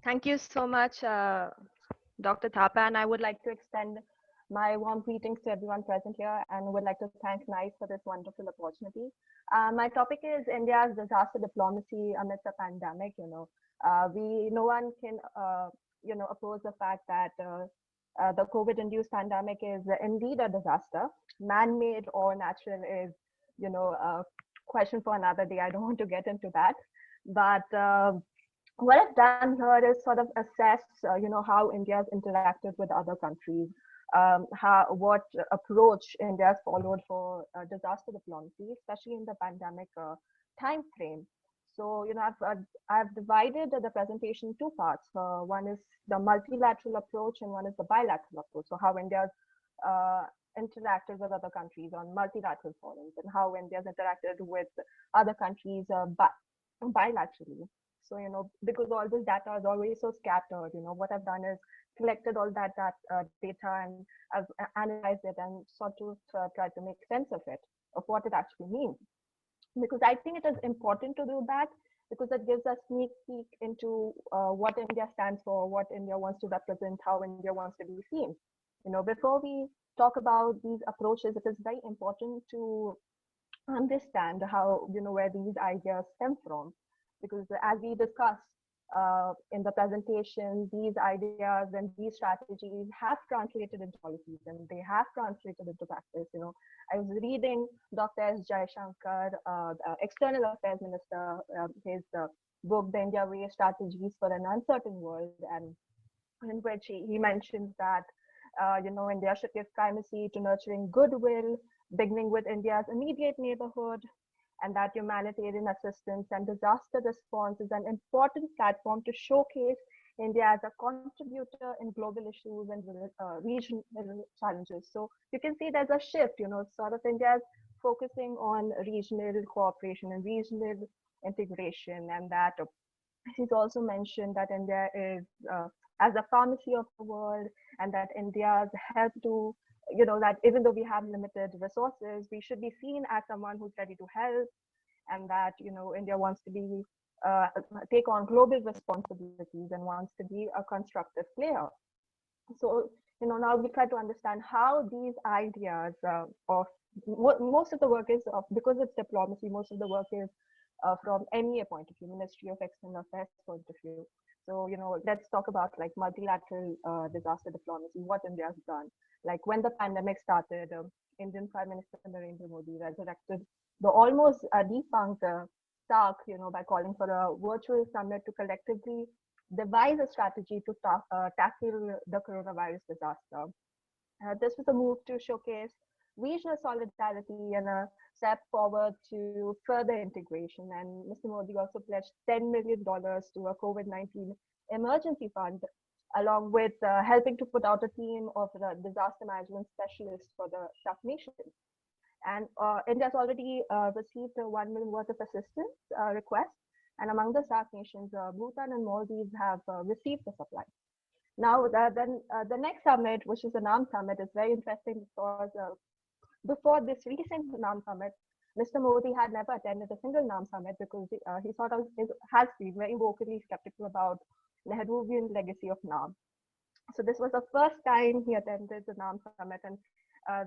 Thank you so much, Dr. Thapa, and I would like to extend my warm greetings to everyone present here and would like to thank NICE for this wonderful opportunity. My topic is India's disaster diplomacy amidst a pandemic. No one can, oppose the fact that the COVID-induced pandemic is indeed a disaster. Man-made or natural is, a question for another day. I don't want to get into that. But what I've done here is sort of assess, how India's interacted with other countries, what approach India's followed for disaster diplomacy, especially in the pandemic time frame. So, I've divided the presentation in two parts. One is the multilateral approach and one is the bilateral approach. So how India's interacted with other countries on multilateral forums and how India's interacted with other countries bilaterally. So, because all this data is always so scattered, what I've done is collected all that data and I've analyzed it and sort of tried to make sense of it, of what it actually means. Because I think it is important to do that because it gives us sneak peek into what India stands for, what India wants to represent, how India wants to be seen. Before we talk about these approaches, it is very important to understand how, where these ideas stem from, because as we discussed in the presentation, these ideas and these strategies have translated into policies and they have translated into practice. I was reading Dr. S. Jaishankar, the External Affairs Minister, his book, The India Way, Strategies for an Uncertain World, and in which he mentions that, India should give primacy to nurturing goodwill, beginning with India's immediate neighborhood, and that humanitarian assistance and disaster response is an important platform to showcase India as a contributor in global issues and regional challenges. So you can see there's a shift, sort of India is focusing on regional cooperation and regional integration, and that he's also mentioned that India is as a pharmacy of the world, and that India's help to, that even though we have limited resources, we should be seen as someone who's ready to help, and that, India wants to be, take on global responsibilities and wants to be a constructive player. So, now we try to understand how these ideas of what most of the work is, because it's diplomacy, most of the work is from MEA point of view, Ministry of External Affairs point of view. So, let's talk about like multilateral disaster diplomacy, what India has done. Like when the pandemic started, Indian Prime Minister Narendra Modi resurrected the almost defunct SARC, by calling for a virtual summit to collectively devise a strategy to tackle the coronavirus disaster. This was a move to showcase regional solidarity and a step forward to further integration. And Mr. Modi also pledged $10 million to a COVID-19 emergency fund, along with helping to put out a team of disaster management specialists for the SAARC nations. And India has already received a $1 million worth of assistance request. And among the SAARC nations, Bhutan and Maldives have received the supply. Now, the next summit, which is the NAM summit, is very interesting because before this recent NAM summit, Mr. Modi had never attended a single NAM summit because he sort of has been very vocally skeptical about Nehruvian legacy of NAM. So this was the first time he attended the NAM summit, and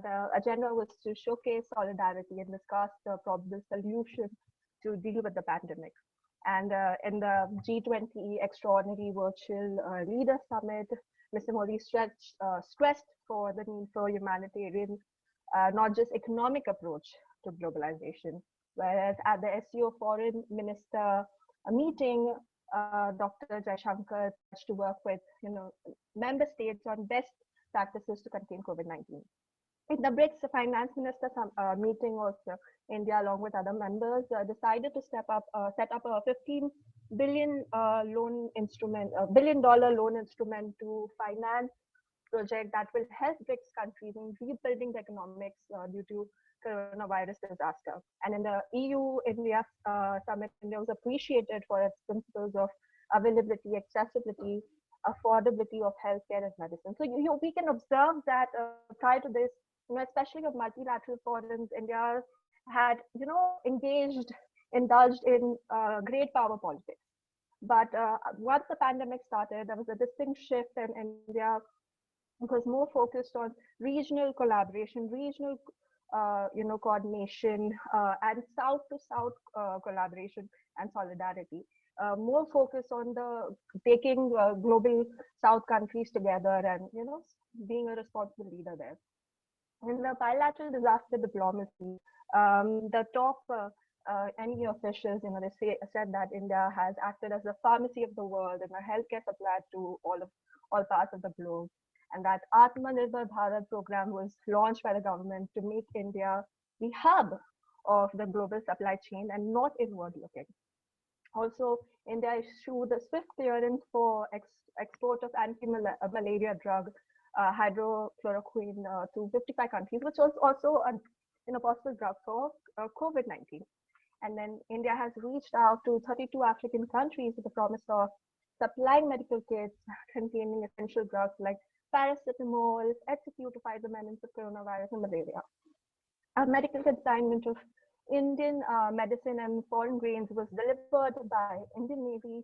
the agenda was to showcase solidarity and discuss the probable solution to deal with the pandemic. And in the G20 Extraordinary Virtual Leader Summit, Mr. Modi stressed for the need for humanitarian, not just economic approach to globalization. Whereas at the SCO Foreign Minister meeting, Dr. Jaishankar pledged to work with member states on best practices to contain COVID-19. In the BRICS Finance Minister meeting also, India, along with other members, decided to set up a $15 billion loan instrument, $1 billion loan instrument to finance project that will help BRICS countries in rebuilding the economics due to coronavirus disaster. And in the EU-India summit, India was appreciated for its principles of availability, accessibility, affordability of healthcare and medicine. So we can observe that prior to this, especially with multilateral forums, India had, indulged in great power politics. But once the pandemic started, there was a distinct shift, and India was more focused on regional collaboration, regional, coordination, and South-to-South collaboration and solidarity. More focus on the taking global South countries together and, being a responsible leader there. In the bilateral disaster diplomacy, the top NE officials, they said that India has acted as a pharmacy of the world and a healthcare supplier to all parts of the globe, and that Atmanirbhar Bharat program was launched by the government to make India the hub of the global supply chain and not inward looking. Also, India issued a swift clearance for export of anti-malaria drug hydrochloroquine to 55 countries, which was also a possible drug for COVID-19. And then India has reached out to 32 African countries with the promise of supplying medical kits containing essential drugs like paracetamol, etc. to fight the menace of coronavirus and malaria. A medical consignment of Indian medicine and foreign grains was delivered by Indian Navy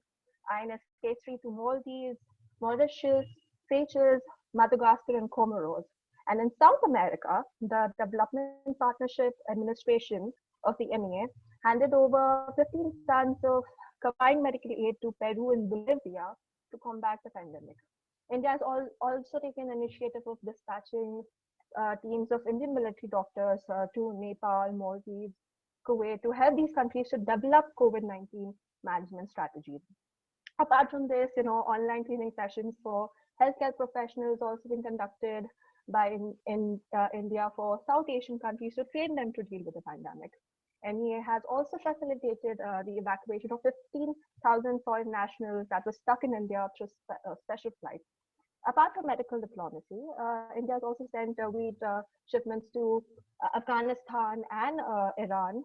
INS K3 to Maldives, Mauritius, Seychelles, Madagascar, and Comoros. And in South America, the Development Partnership Administration of the MEA handed over 15 tons of combined medical aid to Peru and Bolivia to combat the pandemic. India has also taken initiative of dispatching teams of Indian military doctors to Nepal, Maldives, Kuwait to help these countries to develop COVID-19 management strategies. Apart from this, online training sessions for healthcare professionals also been conducted by India for South Asian countries to train them to deal with the pandemic. MEA has also facilitated the evacuation of 15,000 foreign nationals that were stuck in India through special flights. Apart from medical diplomacy, India has also sent wheat shipments to Afghanistan and Iran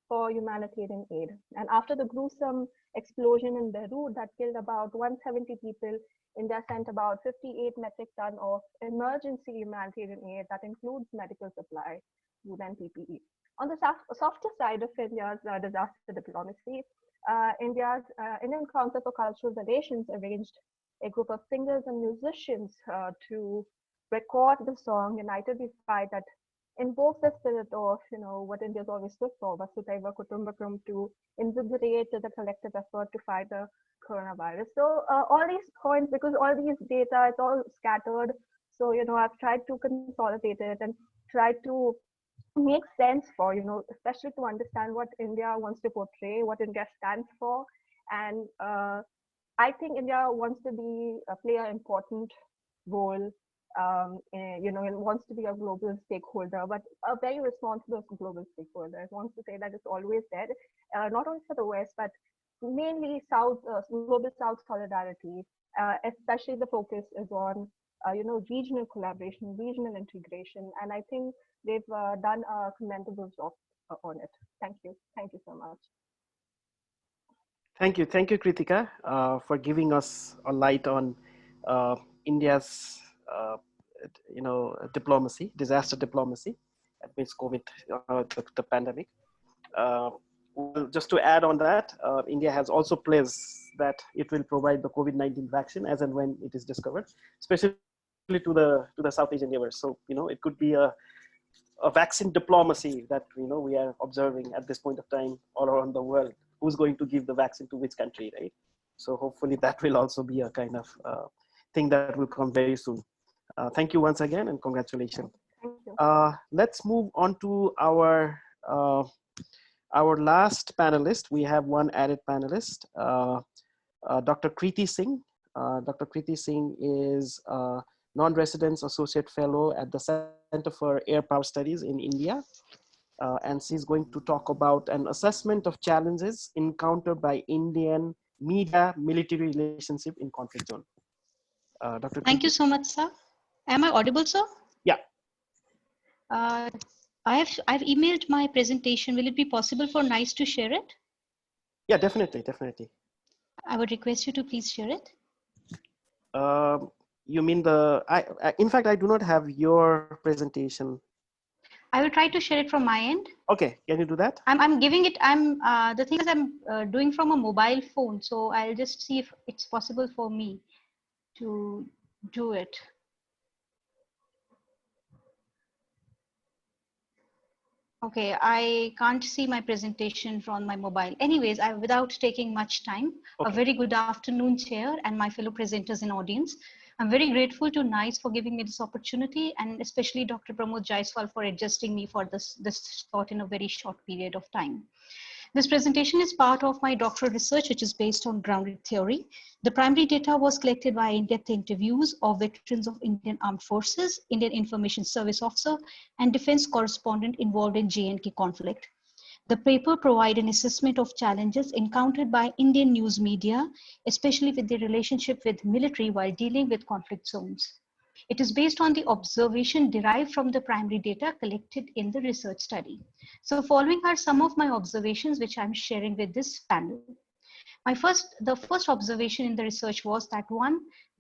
for humanitarian aid. And after the gruesome explosion in Beirut that killed about 170 people, India sent about 58 metric ton of emergency humanitarian aid that includes medical supply, food, and PPE. On the softer side of India's disaster diplomacy, Indian Council for Cultural Relations arranged a group of singers and musicians to record the song United We Fight that invokes the spirit of what India's always stood for, Vasudhaiva Kutumbakam, to invigorate the collective effort to fight the coronavirus. So all these points, because all these data, it's all scattered. So I've tried to consolidate it and try to make sense for especially to understand what India wants to portray, what India stands for, and I think India wants to play an important role. It wants to be a global stakeholder, but a very responsible global stakeholder. It wants to say that it's always there, not only for the West, but mainly global South solidarity. Especially the focus is on, regional collaboration, regional integration, and I think they've done a commendable job on it. Thank you so much. Thank you, Kritika, for giving us a light on India's diplomacy, disaster diplomacy amidst COVID, the pandemic. Well, just to add on that, India has also pledged that it will provide the COVID-19 vaccine as and when it is discovered, especially to the South Asian neighbors. So it could be a vaccine diplomacy that we are observing at this point of time all around the world. Who's going to give the vaccine to which country, right? So hopefully that will also be a kind of thing that will come very soon. Thank you once again and congratulations. Thank you. Let's move on to our last panelist. We have one added panelist, Dr. Kriti Singh. Dr. Kriti Singh is a non-resident associate fellow at the Center for Air Power Studies in India. And she's going to talk about an assessment of challenges encountered by Indian media-military relationship in conflict zone. Dr. Thank you so much, sir. Am I audible, sir? Yeah. I've emailed my presentation. Will it be possible for NICE to share it? Yeah, definitely. I would request you to please share it. You mean in fact, I do not have your presentation. I will try to share it from my end. Okay, can you do that? I'm giving it, the thing is I'm doing from a mobile phone. So I'll just see if it's possible for me to do it. Okay, I can't see my presentation from my mobile. Anyways, without taking much time, okay. A very good afternoon, Chair, and my fellow presenters in audience. I'm very grateful to NICE for giving me this opportunity, and especially Dr. Pramod Jaiswal for adjusting me for this slot in a very short period of time. This presentation is part of my doctoral research, which is based on grounded theory. The primary data was collected by in-depth interviews of veterans of Indian Armed Forces, Indian Information Service officer, and defense correspondent involved in J&K conflict. The paper provides an assessment of challenges encountered by Indian news media, especially with their relationship with military while dealing with conflict zones. It is based on the observation derived from the primary data collected in the research study. So following are some of my observations, which I'm sharing with this panel. The first observation in the research was that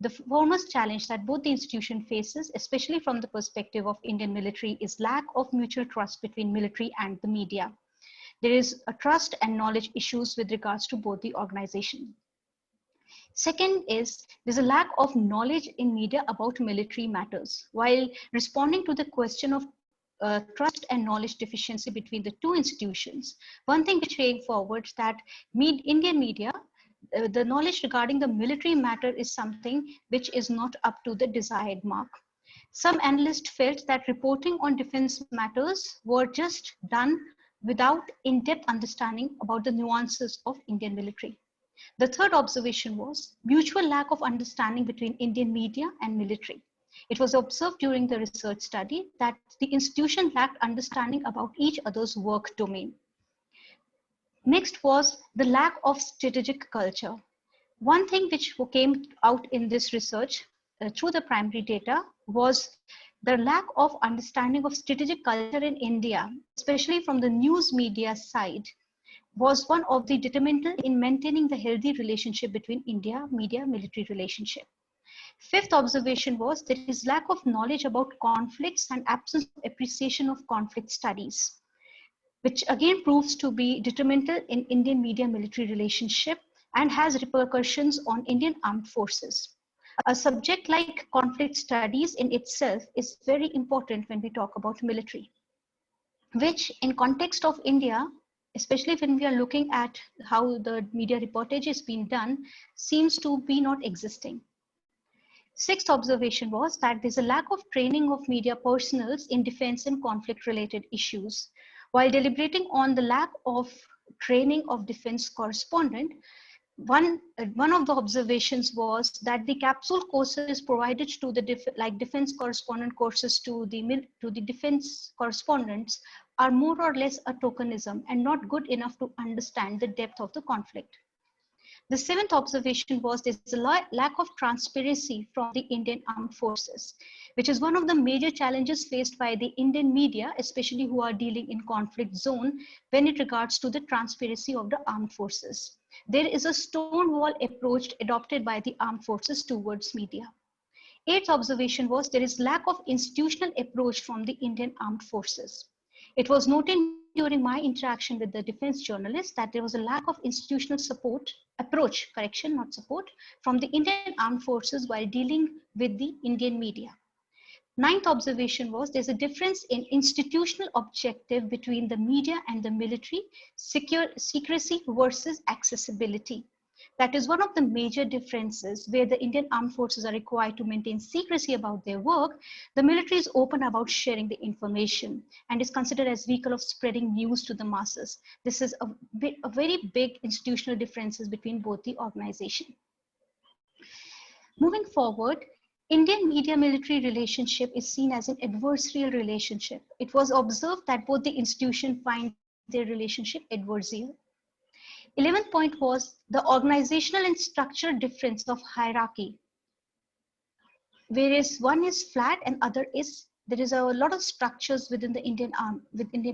the foremost challenge that both the institution faces, especially from the perspective of Indian military, is lack of mutual trust between military and the media. There is a trust and knowledge issues with regards to both the organization. Second is there's a lack of knowledge in media about military matters. While responding to the question of trust and knowledge deficiency between the two institutions, one thing which came forward that Indian media, the knowledge regarding the military matter is something which is not up to the desired mark. Some analysts felt that reporting on defense matters were just done without in-depth understanding about the nuances of Indian military. The third observation was mutual lack of understanding between Indian media and military. It was observed during the research study that the institution lacked understanding about each other's work domain. Next was the lack of strategic culture. One thing which came out in this research through the primary data was the lack of understanding of strategic culture in India, especially from the news media side, was one of the determinants in maintaining the healthy relationship between India, media, military relationship. Fifth observation was there is lack of knowledge about conflicts and absence of appreciation of conflict studies, which again proves to be detrimental in Indian media military relationship and has repercussions on Indian armed forces. A subject like conflict studies in itself is very important when we talk about military, which in context of India, especially when we are looking at how the media reportage is being done, seems to be not existing. Sixth observation was that there's a lack of training of media personals in defense and conflict related issues. While deliberating on the lack of training of defense correspondent, one of the observations was that the capsule courses provided to the defense correspondent courses to the defense correspondents are more or less a tokenism and not good enough to understand the depth of the conflict. The seventh observation was there's a lack of transparency from the Indian armed forces, which is one of the major challenges faced by the Indian media, especially who are dealing in conflict zone when it regards to the transparency of the armed forces. There is a stonewall approach adopted by the armed forces towards media. Eighth observation was there is lack of institutional approach from the Indian armed forces. It was noted during my interaction with the defense journalists that there was a lack of institutional approach from the Indian armed forces while dealing with the Indian media. Ninth observation was there's a difference in institutional objective between the media and the military, secrecy versus accessibility. That is one of the major differences where the Indian armed forces are required to maintain secrecy about their work. The military is open about sharing the information and is considered as vehicle of spreading news to the masses. This is a very big institutional differences between both the organization. Moving forward, Indian media-military relationship is seen as an adversarial relationship. It was observed that both the institutions find their relationship adversarial. 11th point was the organizational and structural difference of hierarchy. Whereas one is flat and other is, there is a lot of structures within the Indian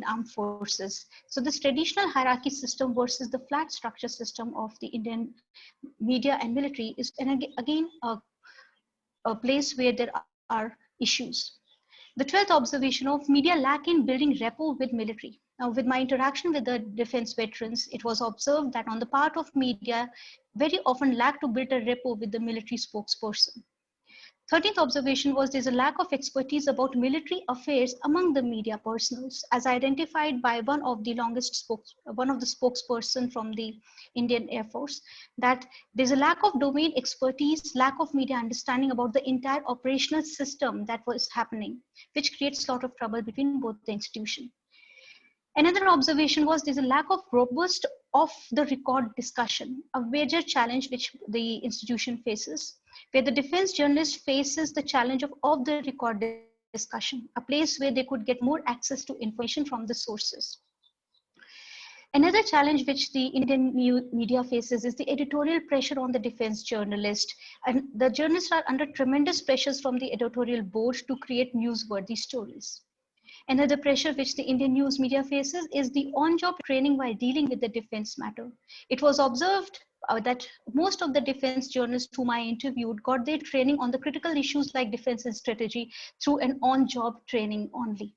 armed forces. So this traditional hierarchy system versus the flat structure system of the Indian media and military is again a place where there are issues. The 12th observation of media lack in building rapport with military. Now, with my interaction with the defense veterans, it was observed that on the part of media, very often lack to build a rapport with the military spokesperson. 13th observation was there's a lack of expertise about military affairs among the media personals, as identified by one of the spokesperson from the Indian Air Force, that there's a lack of domain expertise, lack of media understanding about the entire operational system that was happening, which creates a lot of trouble between both the institutions. Another observation was there's a lack of robust off-the-record discussion, a major challenge which the institution faces, where the defense journalist faces the challenge of off-the-record discussion, a place where they could get more access to information from the sources. Another challenge which the Indian media faces is the editorial pressure on the defense journalist. And the journalists are under tremendous pressures from the editorial board to create newsworthy stories. Another pressure which the Indian news media faces is the on-job training while dealing with the defense matter. It was observed that most of the defense journalists whom I interviewed got their training on the critical issues like defense and strategy through an on-job training only.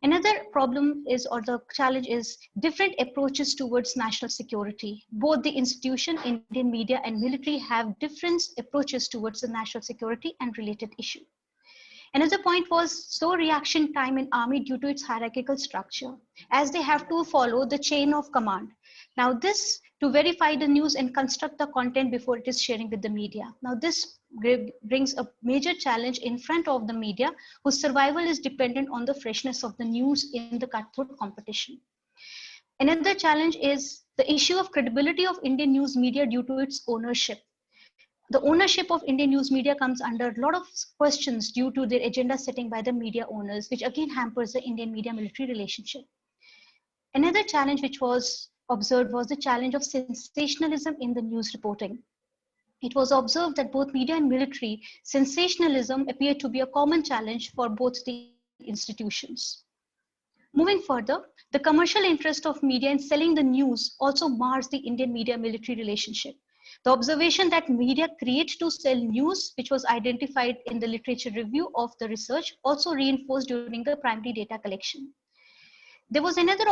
Another problem is, or the challenge is, different approaches towards national security. Both the institution, Indian media and military have different approaches towards the national security and related issue. Another point was slow reaction time in army due to its hierarchical structure, as they have to follow the chain of command. Now this, to verify the news and construct the content before it is sharing with the media. Now this brings a major challenge in front of the media, whose survival is dependent on the freshness of the news in the cutthroat competition. Another challenge is the issue of credibility of Indian news media due to its ownership. The ownership of Indian news media comes under a lot of questions due to their agenda setting by the media owners, which again hampers the Indian media-military relationship. Another challenge which was observed was the challenge of sensationalism in the news reporting. It was observed that both media and military sensationalism appeared to be a common challenge for both the institutions. Moving further, the commercial interest of media in selling the news also mars the Indian media-military relationship. The observation that media create to sell news, which was identified in the literature review of the research, also reinforced during the primary data collection. There was another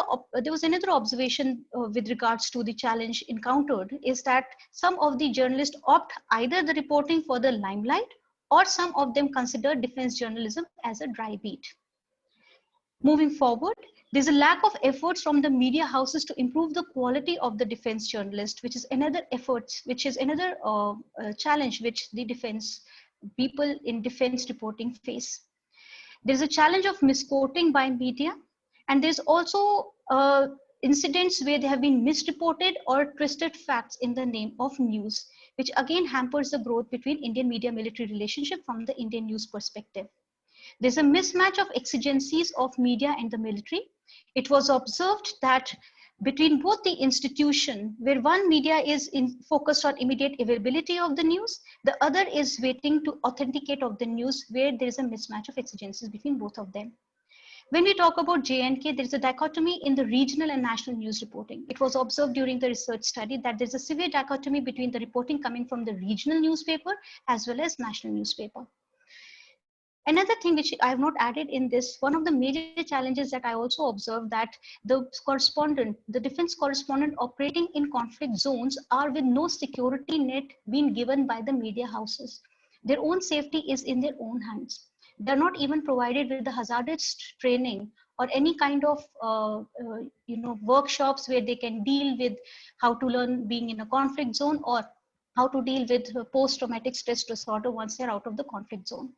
observation with regards to the challenge encountered, is that some of the journalists opt either the reporting for the limelight, or some of them consider defense journalism as a dry beat. Moving forward, there's a lack of efforts from the media houses to improve the quality of the defense journalist, which is another challenge which the defense people in defense reporting face. There's a challenge of misquoting by media, and there's also incidents where they have been misreported or twisted facts in the name of news, which again hampers the growth between Indian media-military relationship from the Indian news perspective. There's a mismatch of exigencies of media and the military. It was observed that between both the institution, where one media is focused on immediate availability of the news, the other is waiting to authenticate of the news, where there is a mismatch of exigencies between both of them. When we talk about J&K, there is a dichotomy in the regional and national news reporting. It was observed during the research study that there's a severe dichotomy between the reporting coming from the regional newspaper as well as national newspaper. Another thing which I have not added in this, one of the major challenges that I also observed, that the defense correspondent operating in conflict zones are with no security net being given by the media houses. Their own safety is in their own hands. They're not even provided with the hazardous training or any kind of workshops where they can deal with how to learn being in a conflict zone, or how to deal with post-traumatic stress disorder once they're out of the conflict zone.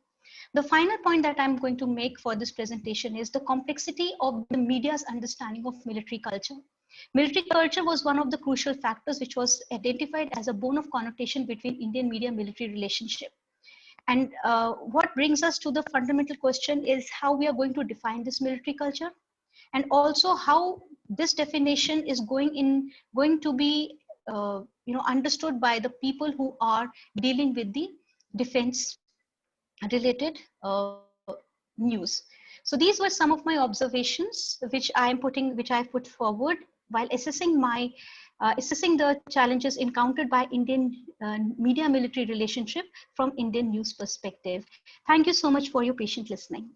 The final point that I'm going to make for this presentation is the complexity of the media's understanding of military culture. Military culture was one of the crucial factors which was identified as a bone of connotation between Indian media-military relationship. And what brings us to the fundamental question is how we are going to define this military culture, and also how this definition is going to be understood by the people who are dealing with the defense related news. So these were some of my observations which I put forward while assessing the challenges encountered by Indian media-military relationship from Indian news perspective. Thank you so much for your patient listening.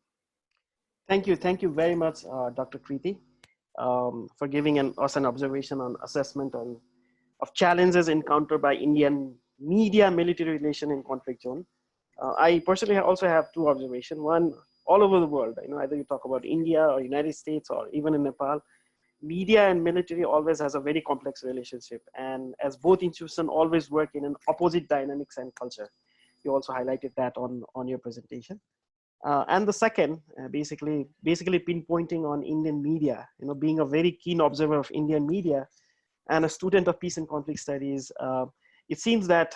Thank you very much, Dr. Kriti, for giving us an observation on assessment of challenges encountered by Indian media-military relation in conflict zone. I personally also have two observations. One, all over the world, either you talk about India or United States or even in Nepal, media and military always has a very complex relationship. And as both institutions always work in an opposite dynamics and culture. You also highlighted that on your presentation. And the second, basically pinpointing on Indian media, being a very keen observer of Indian media and a student of peace and conflict studies, it seems that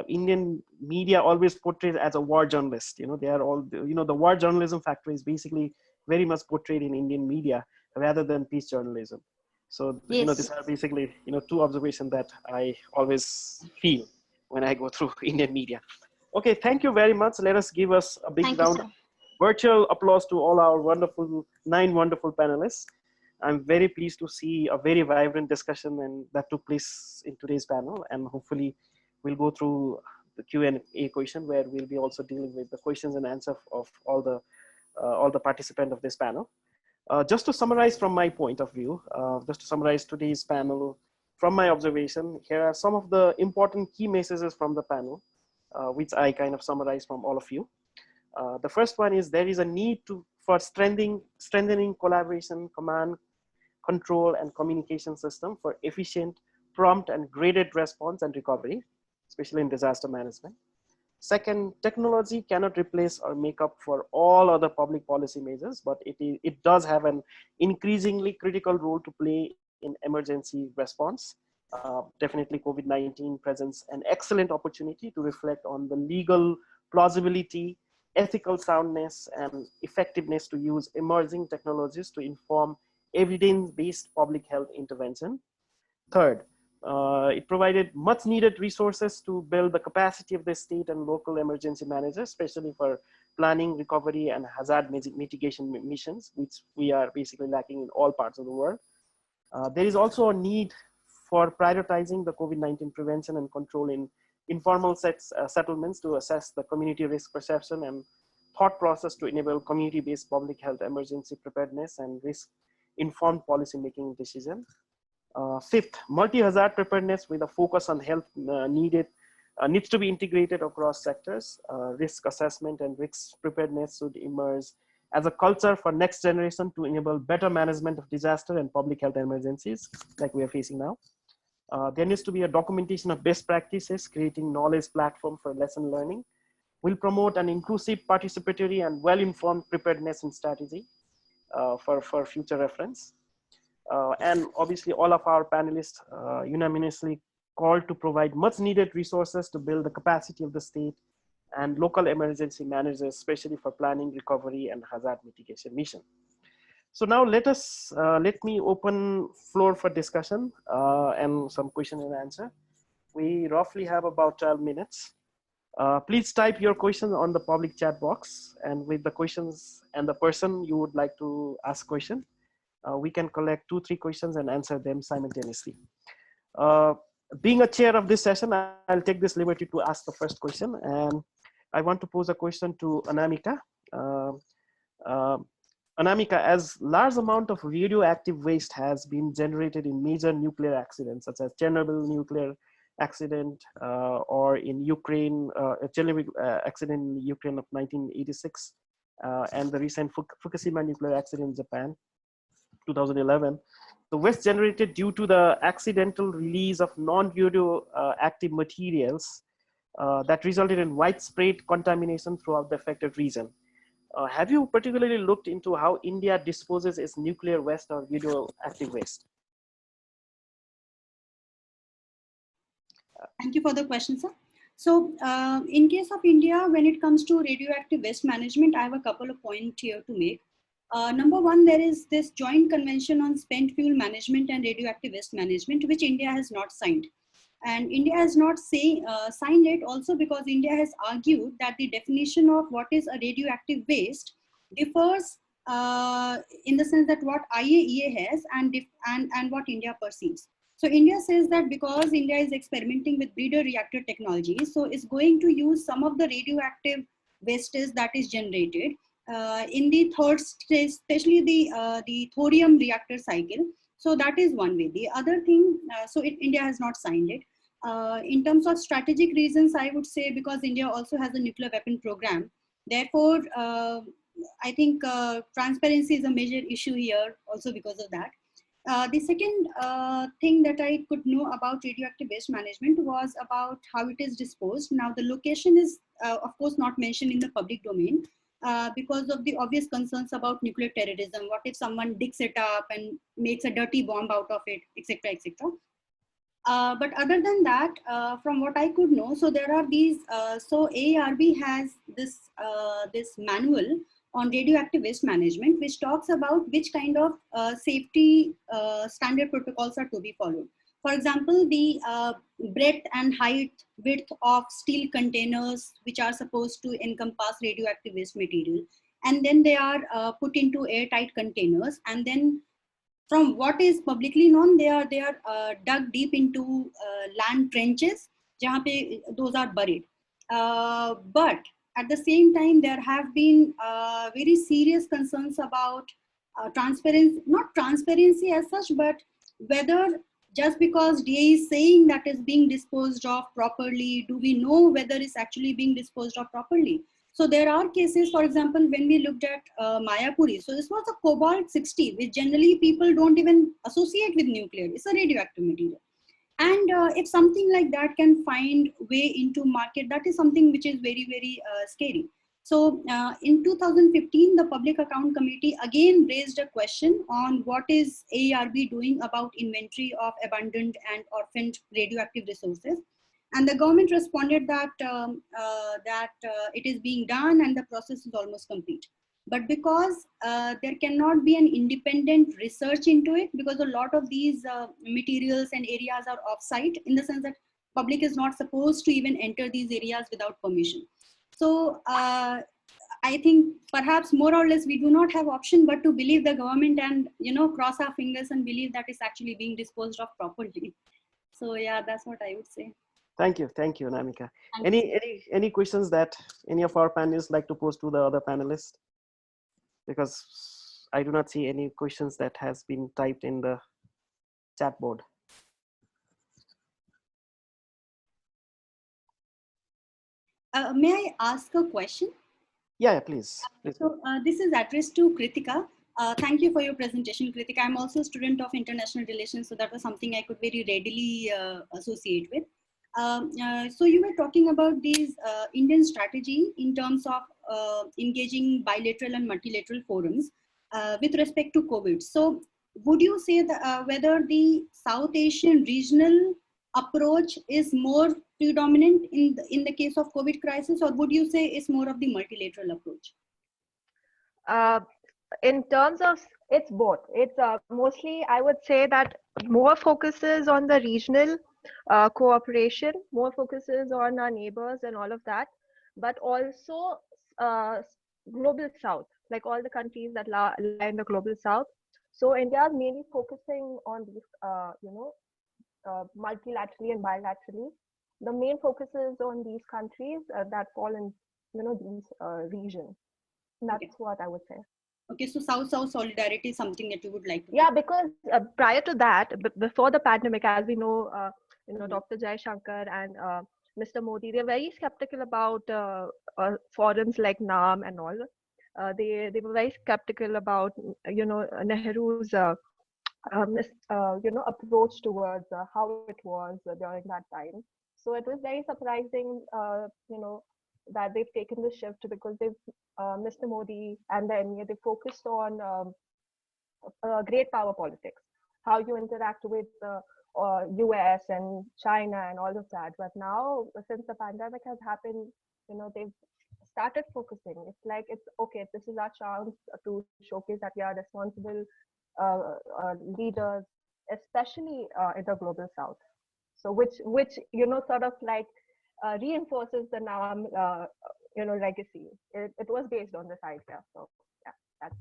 Indian media always portrayed as a war journalist. They are all the war journalism factor is basically very much portrayed in Indian media rather than peace journalism. So yes. These are basically two observations that I always feel when I go through Indian media. Okay, thank you very much. Let us give us a big round of virtual applause to all our 9 wonderful panelists. I'm very pleased to see a very vibrant discussion and that took place in today's panel, and hopefully we'll go through the Q&A question where we'll be also dealing with the questions and answers of all the participants of this panel. Just to summarize from my point of view, just to summarize today's panel from my observation, here are some of the important key messages from the panel, which I kind of summarize from all of you. The first one is there is a need for strengthening collaboration, command, control, and communication system for efficient, prompt, and graded response and recovery, especially in disaster management. Second, technology cannot replace or make up for all other public policy measures, but it does have an increasingly critical role to play in emergency response. Definitely COVID-19 presents an excellent opportunity to reflect on the legal plausibility, ethical soundness, and effectiveness to use emerging technologies to inform evidence-based public health intervention. Third, it provided much needed resources to build the capacity of the state and local emergency managers, especially for planning, recovery, and hazard mitigation missions, which we are basically lacking in all parts of the world. There is also a need for prioritizing the COVID-19 prevention and control in informal settlements to assess the community risk perception and thought process to enable community-based public health emergency preparedness and risk-informed policy-making decision. Fifth, multi-hazard preparedness with a focus on health needs to be integrated across sectors. Risk assessment and risk preparedness should emerge as a culture for next generation to enable better management of disaster and public health emergencies like we are facing now. There needs to be a documentation of best practices, creating knowledge platform for lesson learning. We'll promote an inclusive, participatory, and well-informed preparedness and strategy for future reference. And obviously all of our panelists unanimously called to provide much needed resources to build the capacity of the state and local emergency managers, especially for planning, recovery, and hazard mitigation mission. So now let me open floor for discussion and some question and answer. We roughly have about 12 minutes. Please type your question on the public chat box, and with the questions and the person you would like to ask question, we can collect 2-3 questions and answer them simultaneously. Being a chair of this session, I'll take this liberty to ask the first question, and I want to pose a question to Anamika. Anamika, as large amount of radioactive waste has been generated in major nuclear accidents, such as Chernobyl nuclear accident or in Ukraine, Chernobyl accident in Ukraine of 1986, and the recent Fukushima nuclear accident in Japan, 2011. The waste generated due to the accidental release of non-radioactive materials that resulted in widespread contamination throughout the affected region. Have you particularly looked into how India disposes its nuclear waste or radioactive waste? Thank you for the question, sir. So in case of India, when it comes to radioactive waste management, I have a couple of points here to make. Number one, there is this joint convention on spent fuel management and radioactive waste management, which India has not signed. And India has not signed it also because India has argued that the definition of what is a radioactive waste differs in the sense that what IAEA has and what India perceives. So India says that because India is experimenting with breeder reactor technology, so it's going to use some of the radioactive wastes that is generated in the third stage, especially the thorium reactor cycle. So that is one way. The other thing, India has not signed it. In terms of strategic reasons, I would say because India also has a nuclear weapon program. Therefore, I think transparency is a major issue here also because of that. The second thing that I could know about radioactive waste management was about how it is disposed. Now, the location is, of course, not mentioned in the public domain because of the obvious concerns about nuclear terrorism. What if someone digs it up and makes a dirty bomb out of it, etc., etc. But other than that, from what I could know, so there are these, so AARB has this, this manual on radioactive waste management, which talks about which kind of safety standard protocols are to be followed. For example, the breadth and height, width of steel containers, which are supposed to encompass radioactive waste material. And then they are put into airtight containers. And then from what is publicly known, they are dug deep into land trenches, jahan pe those are buried. But at the same time, there have been very serious concerns about transparency, not transparency as such, but whether just because DA is saying that is being disposed of properly, do we know whether it's actually being disposed of properly? So there are cases, for example, when we looked at Mayapuri. So this was a cobalt-60, which generally people don't even associate with nuclear. It's a radioactive material. And if something like that can find way into market, that is something which is very, very scary. So in 2015, the Public Account Committee again raised a question on what is AERB doing about inventory of abandoned and orphaned radioactive resources. And the government responded that, it is being done and the process is almost complete. But because there cannot be an independent research into it, because a lot of these materials and areas are off-site, in the sense that public is not supposed to even enter these areas without permission. So I think perhaps more or less we do not have option but to believe the government and, you know, cross our fingers and believe that it's actually being disposed of properly. So yeah, that's what I would say. Thank you, Anamika. Any questions that any of our panelists like to pose to the other panelists? Because I do not see any questions that has been typed in the chat board. May I ask a question? Yeah, please. So this is addressed to Kritika. Thank you for your presentation, Kritika. I'm also a student of international relations, so that was something I could very readily associate with. So you were talking about these Indian strategy in terms of engaging bilateral and multilateral forums with respect to COVID. So would you say that whether the South Asian regional approach is more predominant in the case of COVID crisis, or would you say it's more of the multilateral approach? In terms of, it's both. It's mostly, I would say that more focuses on the regional cooperation, more focuses on our neighbors and all of that, but also global south, like all the countries that lie in the global south. So India is mainly focusing on these, multilaterally and bilaterally. The main focus is on these countries that fall in, these regions. That's what I would say. Okay, so South-South solidarity is something that you would like to. Yeah, because prior to that, before the pandemic, as we know, Dr. Jai Shankar and Mr. Modi, they're very skeptical about forums like NAM and all. They were very skeptical about Nehru's approach towards how it was during that time. So it was very surprising, that they've taken the shift, because they've Mr. Modi and the MEA, they focused on great power politics, how you interact with the US and China and all of that. But now, since the pandemic has happened, they've started focusing. It's like, it's okay, this is our chance to showcase that we are responsible leaders, especially in the global south. So which sort of like reinforces the NAM legacy. It was based on this idea. So yeah, that's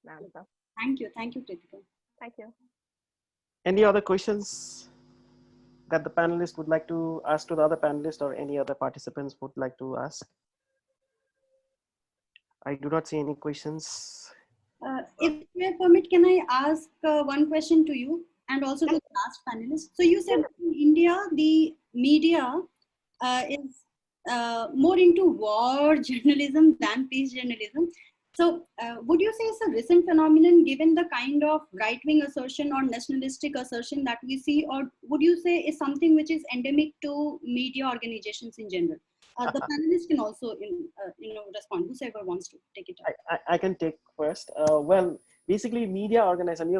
my answer. Thank you, Kritika. Thank you. Any other questions that the panelists would like to ask to the other panelists, or any other participants would like to ask? I do not see any questions. If you permit, can I ask one question to you and also to the last panelist? So you said in India, the media is more into war journalism than peace journalism. So would you say it's a recent phenomenon given the kind of right-wing assertion or nationalistic assertion that we see, or would you say it's something which is endemic to media organizations in general? The panelists can also respond, whoever wants to take it up. I can take first. Well, basically media organization,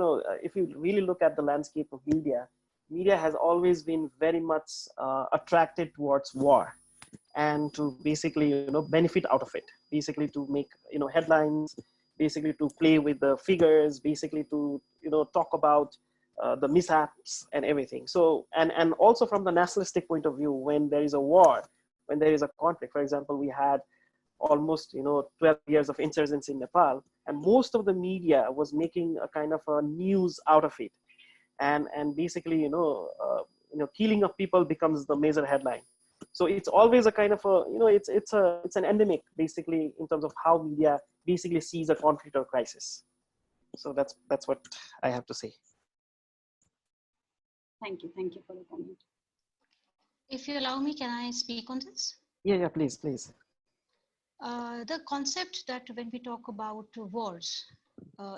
if you really look at the landscape of media has always been very much attracted towards war, and to basically benefit out of it, basically to make headlines, basically to play with the figures, basically to talk about the mishaps and everything. So and also from the nationalistic point of view, when there is a war, when there is a conflict, for example, we had almost 12 years of insurgency in Nepal, and most of the media was making a kind of a news out of it, and basically killing of people becomes the major headline. So it's always a kind of a it's an endemic basically in terms of how media basically sees a conflict or crisis. So that's what I have to say. Thank you for the comment. If you allow me, can I speak on this? Yeah, please. The concept that when we talk about wars,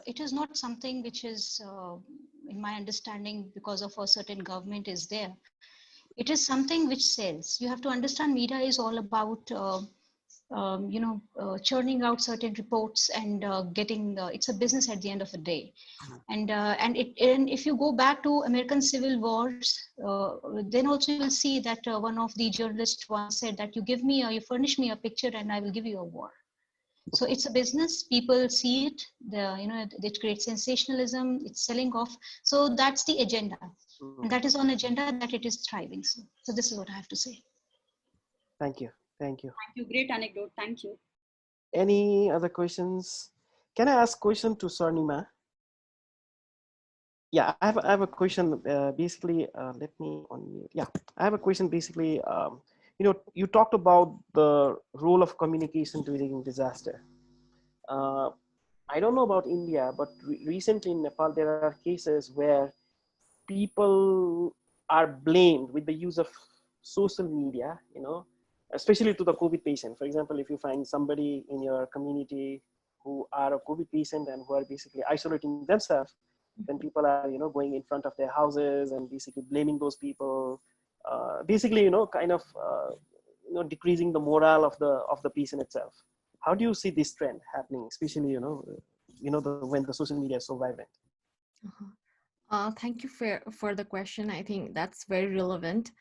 it is not something which is, in my understanding, because of a certain government is there. It is something which sells. You have to understand media is all about, churning out certain reports and getting, it's a business at the end of the day. And if you go back to American Civil Wars, then also you will see that one of the journalists once said that you furnish me a picture and I will give you a war. So it's a business. People see it. It creates sensationalism. It's selling off. So that's the agenda, and that is on agenda that it is thriving. So this is what I have to say. Thank you. Great anecdote. Thank you. Any other questions? Can I ask question to Swarnima? Yeah, I have a question. Basically, let me unmute. Yeah, I have a question. Basically, you talked about the role of communication during disaster. I don't know about India, but recently in Nepal, there are cases where people are blamed with the use of social media, especially to the COVID patient. For example, if you find somebody in your community who are a COVID patient and who are basically isolating themselves, then people are, going in front of their houses and basically blaming those people, basically, decreasing the morale of the patient itself. How do you see this trend happening, especially, when the social media is so vibrant? Thank you for the question. I think that's very relevant.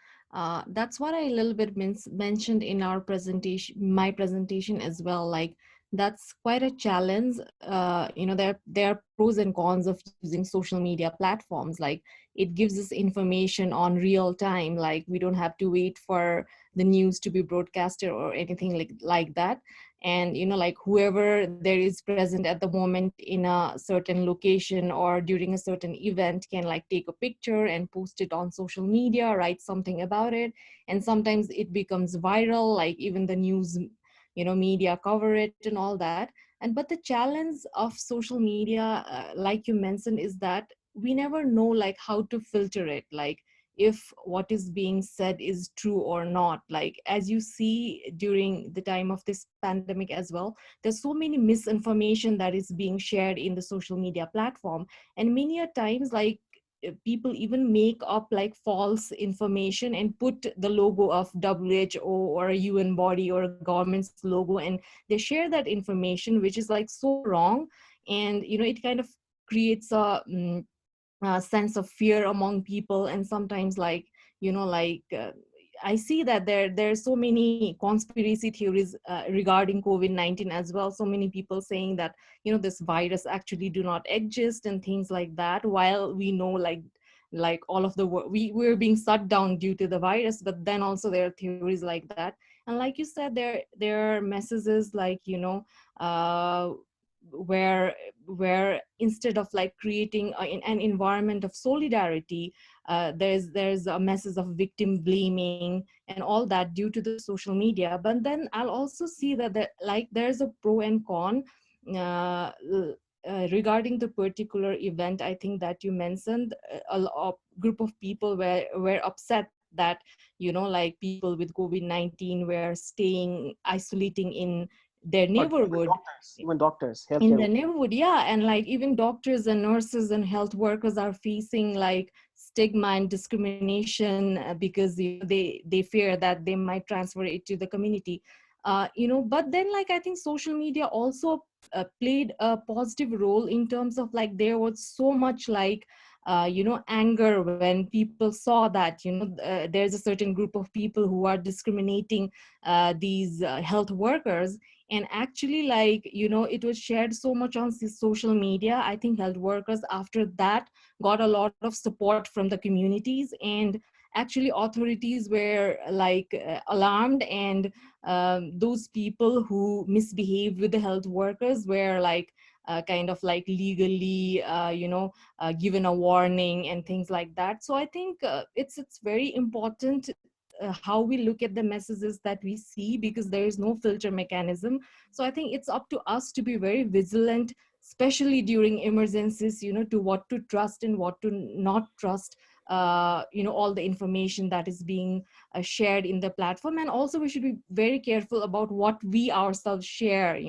That's what I a little bit mentioned in our presentation, my presentation as well. Like, that's quite a challenge. There are pros and cons of using social media platforms. Like, it gives us information on real time. Like, we don't have to wait for the news to be broadcasted or anything like that. And like, whoever there is present at the moment in a certain location or during a certain event can like take a picture and post it on social media, write something about it, and sometimes it becomes viral, like even the news media cover it and all that. But the challenge of social media, like you mentioned, is that we never know like how to filter it, like if what is being said is true or not. Like, as you see during the time of this pandemic as well, there's so many misinformation that is being shared in the social media platform, and many a times like people even make up like false information and put the logo of WHO or a UN body or a government's logo, and they share that information, which is like so wrong. And it kind of creates a sense of fear among people. And sometimes I see that there's so many conspiracy theories regarding COVID-19 as well. So many people saying that this virus actually do not exist and things like that, while we know like all of the world we're being shut down due to the virus. But then also there are theories like that. And like you said, there are messages like where instead of like creating an environment of solidarity, there's a message of victim blaming and all that due to the social media. But then I'll also see that there's a pro and con regarding the particular event. I think that you mentioned a group of people were upset that like people with COVID-19 were staying isolating in their neighborhood, even doctors in the neighborhood. Yeah, and like even doctors and nurses and health workers are facing like stigma and discrimination because they fear that they might transfer it to the community. But then like I think social media also played a positive role in terms of like there was so much like anger when people saw that there's a certain group of people who are discriminating these health workers. And actually like it was shared so much on social media. I think health workers after that got a lot of support from the communities, and actually authorities were like alarmed, and those people who misbehaved with the health workers were like kind of like legally, given a warning and things like that. So I think it's very important how we look at the messages that we see, because there is no filter mechanism. So I think it's up to us to be very vigilant, especially during emergencies, to what to trust and what to not trust, all the information that is being shared in the platform. And also we should be very careful about what we ourselves share,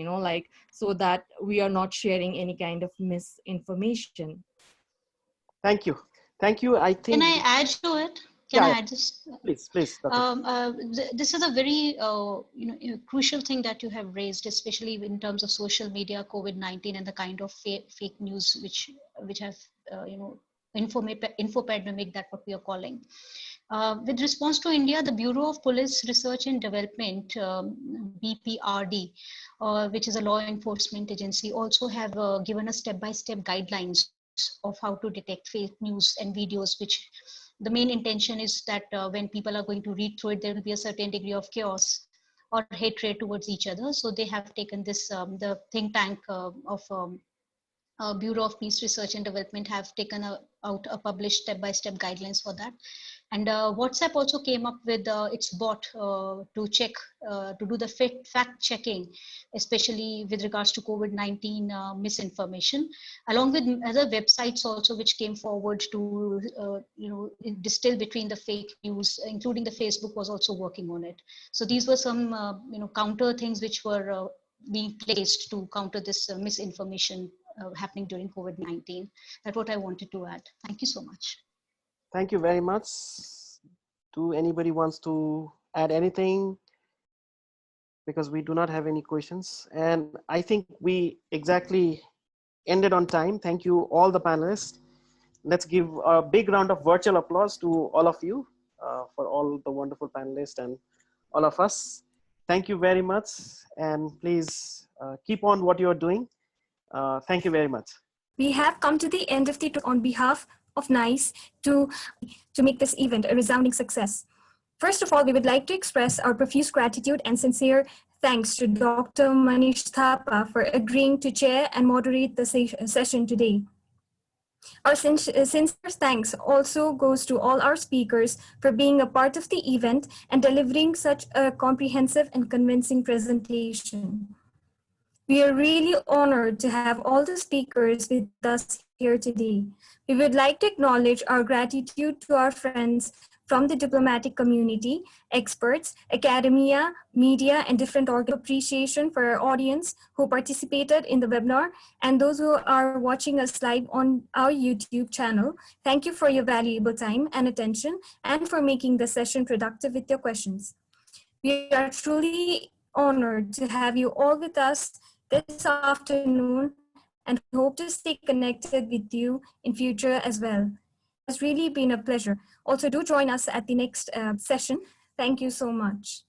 so that we are not sharing any kind of misinformation. Thank you. Thank you. I think. Can I add to it? Can I add this? Please. This is a very crucial thing that you have raised, especially in terms of social media, COVID-19, and the kind of fake news which have info pandemic, that what we are calling. With response to India, the Bureau of Police Research and Development, BPRD, which is a law enforcement agency, also have given us step-by-step guidelines of how to detect fake news and videos, which the main intention is that when people are going to read through it, there will be a certain degree of chaos or hatred towards each other. So they have taken this, the think tank of Bureau of Peace Research and Development have taken out a published step-by-step guidelines for that. And WhatsApp also came up with its bot to check, to do the fact checking, especially with regards to COVID-19 misinformation, along with other websites also which came forward to, distill between the fake news, including the Facebook was also working on it. So these were some, counter things which were being placed to counter this misinformation happening during COVID-19. That's what I wanted to add. Thank you so much. Thank you very much. Do anybody wants to add anything? Because we do not have any questions. And I think we exactly ended on time. Thank you all the panelists. Let's give a big round of virtual applause to all of you for all the wonderful panelists and all of us. Thank you very much. And please keep on what you're doing. Thank you very much. We have come to the end of the talk on behalf of NICE to make this event a resounding success. First of all, we would like to express our profuse gratitude and sincere thanks to Dr. Manish Thapa for agreeing to chair and moderate the session today. Our sincere thanks also goes to all our speakers for being a part of the event and delivering such a comprehensive and convincing presentation. We are really honored to have all the speakers with us here today. We would like to acknowledge our gratitude to our friends from the diplomatic community, experts, academia, media, and different appreciation for our audience who participated in the webinar, and those who are watching us live on our YouTube channel. Thank you for your valuable time and attention, and for making the session productive with your questions. We are truly honored to have you all with us this afternoon, and hope to stay connected with you in future as well. It's really been a pleasure. Also, do join us at the next session. Thank you so much.